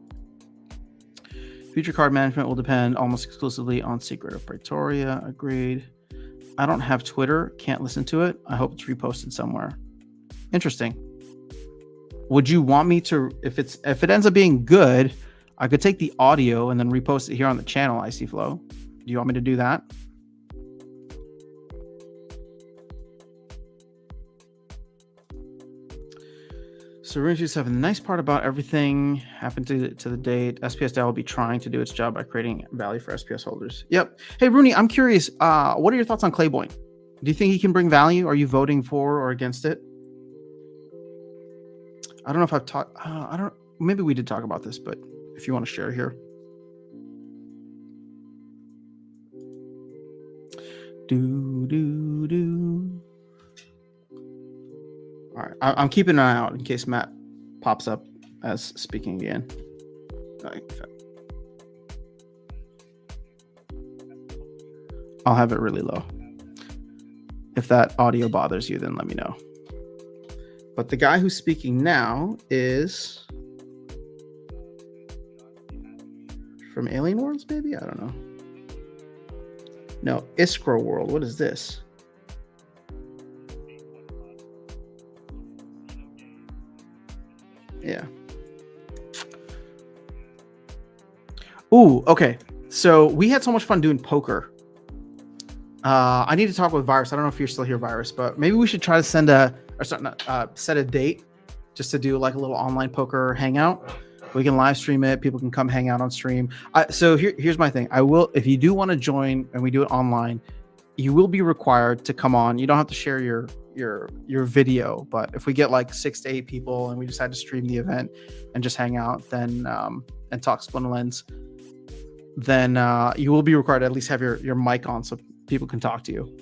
Future card management will depend almost exclusively on Secret of Pretoria. Agreed. I don't have Twitter. Can't listen to it. I hope it's reposted somewhere. Interesting. Would you want me to, if it ends up being good, I could take the audio and then repost it here on the channel, ICFlow. Do you want me to do that? So Rooney 27, the nice part about everything happened to the date. SPS DAO will be trying to do its job by creating value for SPS holders. Yep. Hey Rooney, I'm curious. What are your thoughts on Clayboy? Do you think he can bring value? Are you voting for or against it? I don't know if I've talked. Maybe we did talk about this, but if you want to share here. All right, I'm keeping an eye out in case Matt pops up as speaking again. I'll have it really low. If that audio bothers you, then let me know. But the guy who's speaking now is from Alien Worlds, maybe? I don't know. No, Iskra World. What is this? Yeah. Ooh, okay. So we had so much fun doing poker. I need to talk with Virus. I don't know if you're still here, Virus, but maybe we should try to set a date just to do like a little online poker hangout. We can live stream it. People can come hang out on stream. So here's my thing. I will, if you do want to join and we do it online, you will be required to come on. You don't have to share your video, but if we get like 6 to 8 people and we decide to stream the event and just hang out, then and talk Splinterlands, then you will be required to at least have your mic on so people can talk to you.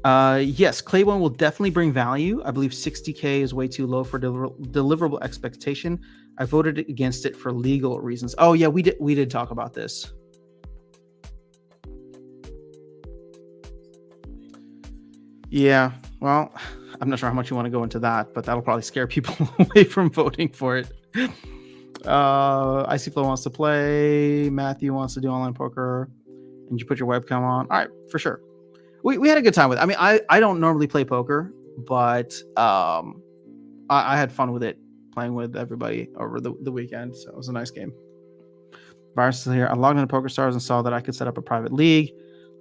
Yes, Clay One will definitely bring value. I believe 60K is way too low for deliverable expectation. I voted against it for legal reasons. Oh yeah, we did talk about this. Yeah, well, I'm not sure how much you want to go into that, but that'll probably scare people away from voting for it. Icy Flow wants to play. Matthew wants to do online poker. And you put your webcam on. All right, for sure. We had a good time with it. I mean, I don't normally play poker, but I had fun with it, playing with everybody over the weekend. So it was a nice game. Virus is here. I logged into PokerStars and saw that I could set up a private league.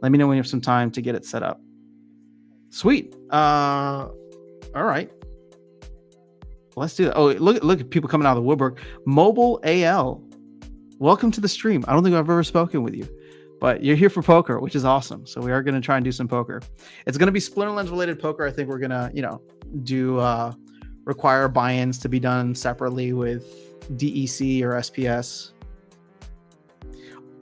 Let me know when you have some time to get it set up. Sweet. All right. Let's do that. Oh, look at people coming out of the woodwork. Mobile AL. Welcome to the stream. I don't think I've ever spoken with you, but you're here for poker, which is awesome. So we are going to try and do some poker. It's going to be Splinterlands related poker. I think we're going to, do require buy-ins to be done separately with DEC or SPS.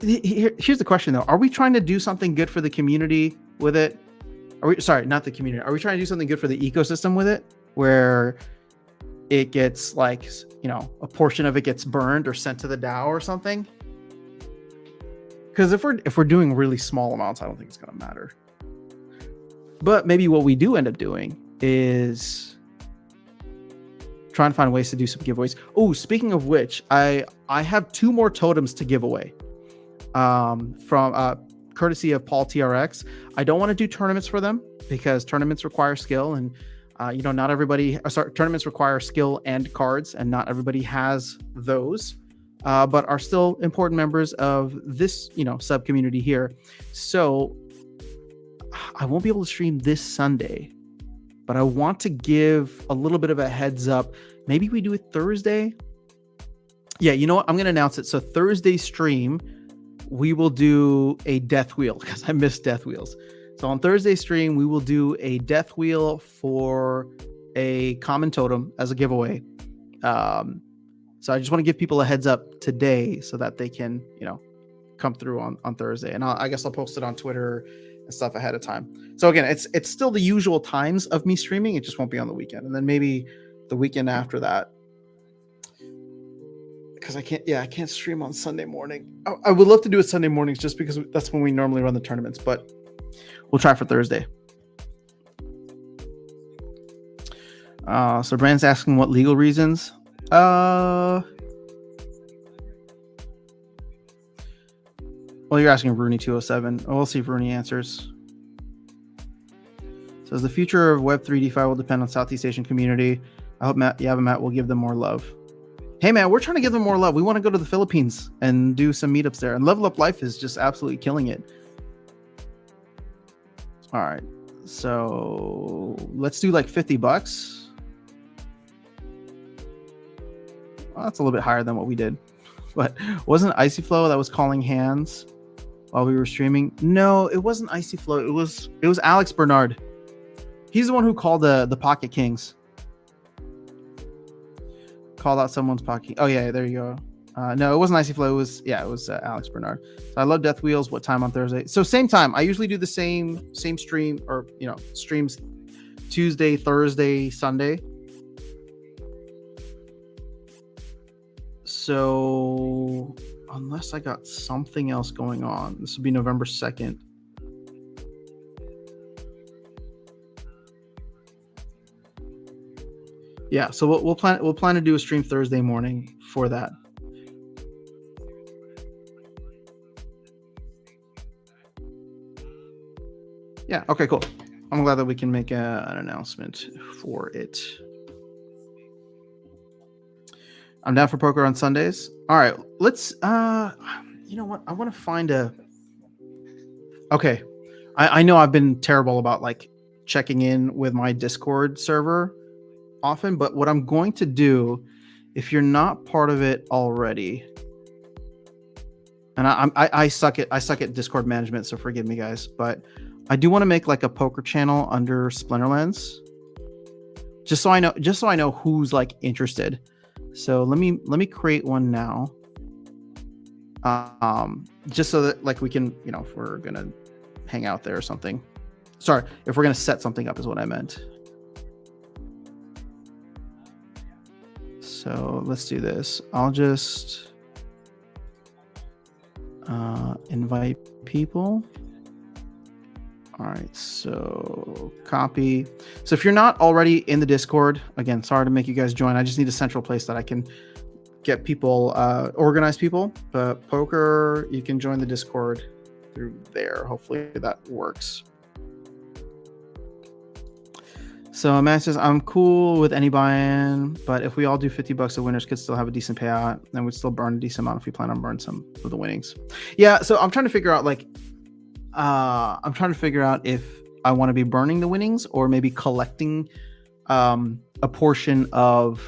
Here's the question though. Are we trying to do something good for the community with it? Sorry, not the community. Are we trying to do something good for the ecosystem with it, where it gets like, a portion of it gets burned or sent to the DAO or something? Because if we're doing really small amounts, I don't think it's going to matter. But maybe what we do end up doing is trying to find ways to do some giveaways. Oh, speaking of which, I have 2 more totems to give away from courtesy of Paul TRX. I don't want to do tournaments for them because tournaments require skill, and not everybody. Tournaments require skill and cards, and not everybody has those. But are still important members of this, sub community here. So I won't be able to stream this Sunday, but I want to give a little bit of a heads up. Maybe we do it Thursday. Yeah, you know what? I'm going to announce it. So Thursday stream, we will do a death wheel because I missed death wheels. So on Thursday stream, we will do a death wheel for a common totem as a giveaway. So I just want to give people a heads up today so that they can, come through on Thursday. And I guess I'll post it on Twitter and stuff ahead of time. So again, it's still the usual times of me streaming. It just won't be on the weekend. And then maybe the weekend after that, because I can't stream on Sunday morning. I would love to do it Sunday mornings just because that's when we normally run the tournaments, but we'll try for Thursday. So Brand's asking what legal reasons. Well, you're asking Rooney 207. We'll see if Rooney answers. Says the future of Web3 DeFi will depend on Southeast Asian community. I hope Matt will give them more love. Hey man, we're trying to give them more love. We want to go to the Philippines and do some meetups there. And Level Up Life is just absolutely killing it. All right, so let's do like $50. Well, that's a little bit higher than what we did, but wasn't Icy Flow that was calling hands while we were streaming? No, it wasn't Icy Flow. It was Alex Bernard. He's the one who called the Pocket Kings. Called out someone's Pocket. Oh yeah, there you go. No, it wasn't Icy Flow. It was Alex Bernard. So I love Death Wheels. What time on Thursday? So same time. I usually do the same stream, or streams Tuesday, Thursday, Sunday. So unless I got something else going on, this would be November 2nd. Yeah, so we'll plan to do a stream Thursday morning for that. Yeah, okay, cool. I'm glad that we can make an announcement for it. I'm down for poker on Sundays. All right, let's you know what? I want to find okay. I know I've been terrible about like checking in with my Discord server often, but what I'm going to do, if you're not part of it already, and I suck at Discord management, so forgive me guys, but I do want to make like a poker channel under Splinterlands, just so I know who's like interested. So let me create one now. Just so that like we can, you know, if we're gonna hang out there or something. Sorry, if we're gonna set something up is what I meant. So let's do this. I'll just invite people. All right, so copy. So if you're not already in the Discord, again, sorry to make you guys join. I just need a central place that I can get people, organize people. But Poker, you can join the Discord through there. Hopefully that works. So Matt says, I'm cool with any buy-in, but if we all do $50, the winners could still have a decent payout and would still burn a decent amount if we plan on burning some of the winnings. Yeah, so I'm trying to figure out like, if I want to be burning the winnings or maybe collecting a portion of,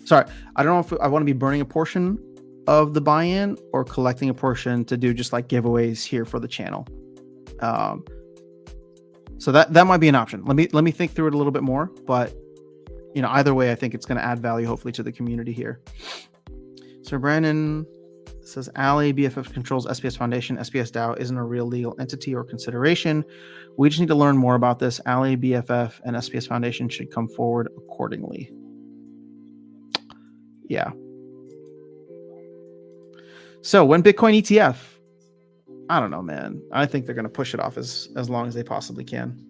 sorry, I don't know if I want to be burning a portion of the buy-in or collecting a portion to do just like giveaways here for the channel. So that might be an option. Let me think through it a little bit more, but you know, either way, I think it's going to add value hopefully to the community here. So Brandon says, Ally BFF controls SPS Foundation. SPS DAO isn't a real legal entity or consideration. We just need to learn more about this. Ally BFF and SPS Foundation should come forward accordingly. Yeah. So when Bitcoin ETF? I don't know, man. I think they're going to push it off as long as they possibly can.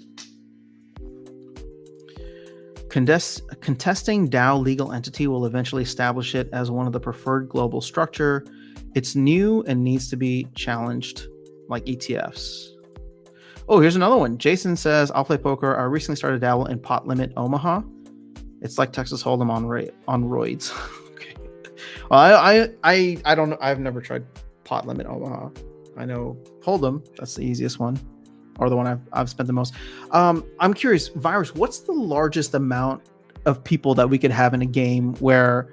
Contesting DAO legal entity will eventually establish it as one of the preferred global structure. It's new and needs to be challenged like ETFs. Oh, here's another one. Jason says, I'll play poker. I recently started dabble in Pot Limit Omaha. It's like Texas Hold'em on roids. Okay. Well, I don't know. I've never tried Pot Limit Omaha. I know Hold'em, that's the easiest one, or the one I've spent the most. I'm curious, Virus, what's the largest amount of people that we could have in a game where,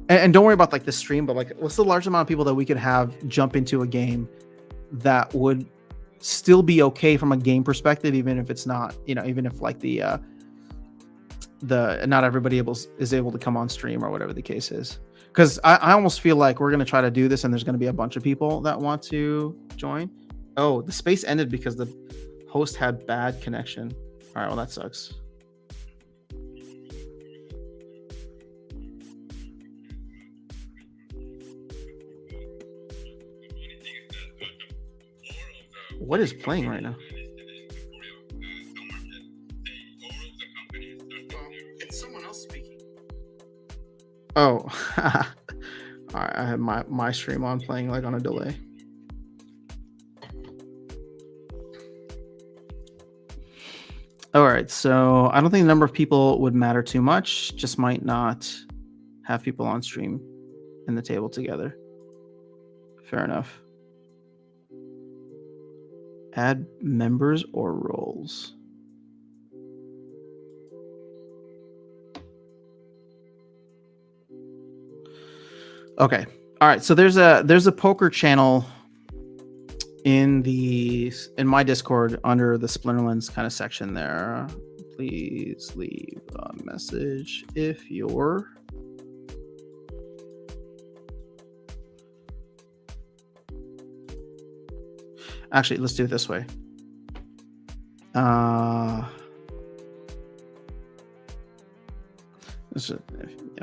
and don't worry about like the stream, but like what's the largest amount of people that we could have jump into a game that would still be okay from a game perspective, even if it's not, you know, even if like the not everybody is able to come on stream or whatever the case is. Because I almost feel like we're going to try to do this and there's going to be a bunch of people that want to join. Oh, the space ended because the host had bad connection. All right, well, that sucks. What is playing right now? It's someone else speaking. Oh, all right. I have my stream on playing like on a delay. All right, so I don't think the number of people would matter too much. Just might not have people on stream in the table together. Fair enough. Add members or roles. Okay. All right. So there's a poker channel in my Discord under the Splinterlands kind of section there. Please leave a message if you're actually, let's do it this way.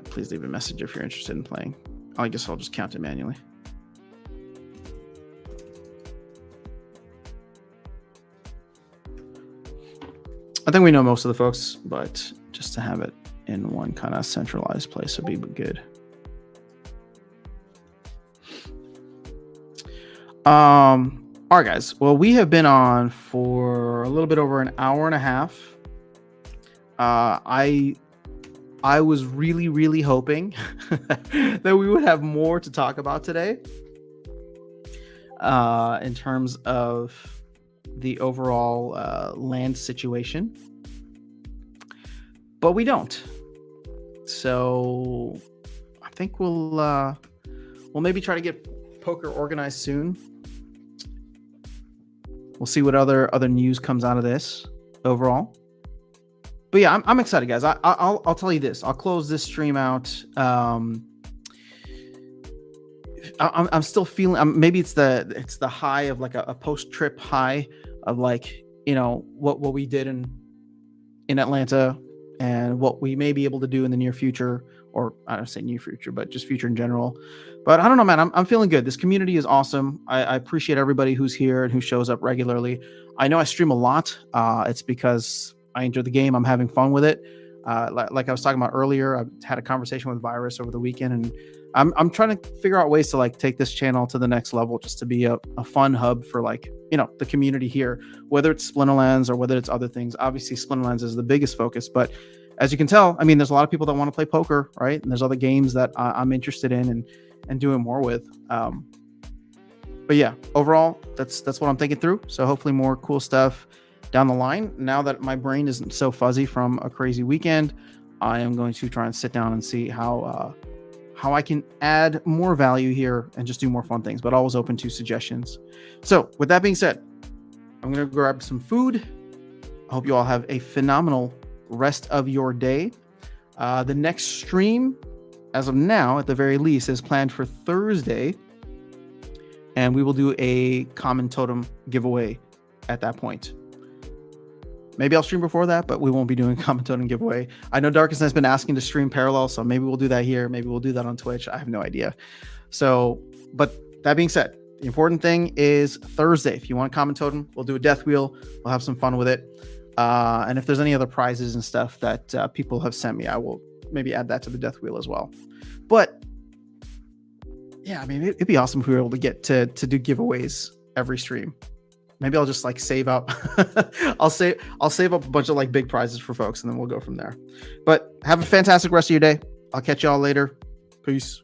Please leave a message if you're interested in playing. I guess I'll just count it manually. I think we know most of the folks, but just to have it in one kind of centralized place would be good. All right, guys. Well, we have been on for a little bit over an hour and a half. I was really, really hoping that we would have more to talk about today in terms of the overall land situation, but we don't. So I think we'll maybe try to get poker organized soon. We'll see what other news comes out of this overall. But yeah, I'm excited, guys. I'll tell you this. I'll close this stream out I'm still feeling. Maybe it's the high of like a post trip high of like, you know, what we did in Atlanta and what we may be able to do in the near future, or I don't say near future, but just future in general. But I don't know, man. I'm feeling good. This community is awesome. I appreciate everybody who's here and who shows up regularly. I know I stream a lot. It's because I enjoy the game. I'm having fun with it. Like I was talking about earlier, I had a conversation with Virus over the weekend, and I'm trying to figure out ways to like take this channel to the next level, just to be a fun hub for like, you know, the community here, whether it's Splinterlands or whether it's other things. Obviously, Splinterlands is the biggest focus, but as you can tell, I mean, there's a lot of people that want to play poker, right? And there's other games that I'm interested in and doing more with. But yeah, overall, that's what I'm thinking through. So hopefully more cool stuff down the line. Now that my brain isn't so fuzzy from a crazy weekend, I am going to try and sit down and see how I can add more value here and just do more fun things, but always open to suggestions. So with that being said, I'm going to grab some food. I hope you all have a phenomenal rest of your day. The next stream, as of now, at the very least, is planned for Thursday, and we will do a common totem giveaway at that point. Maybe I'll stream before that, but we won't be doing a common totem giveaway. I know Darkest has been asking to stream parallel, so maybe we'll do that here. Maybe we'll do that on Twitch. I have no idea. So, but that being said, the important thing is Thursday. If you want a common totem, we'll do a death wheel. We'll have some fun with it. And if there's any other prizes and stuff that people have sent me, I will maybe add that to the death wheel as well. But yeah, I mean, it'd be awesome if we were able to get to do giveaways every stream. Maybe I'll just like save up. I'll save up a bunch of like big prizes for folks, and then we'll go from there. But have a fantastic rest of your day. I'll catch y'all later. Peace.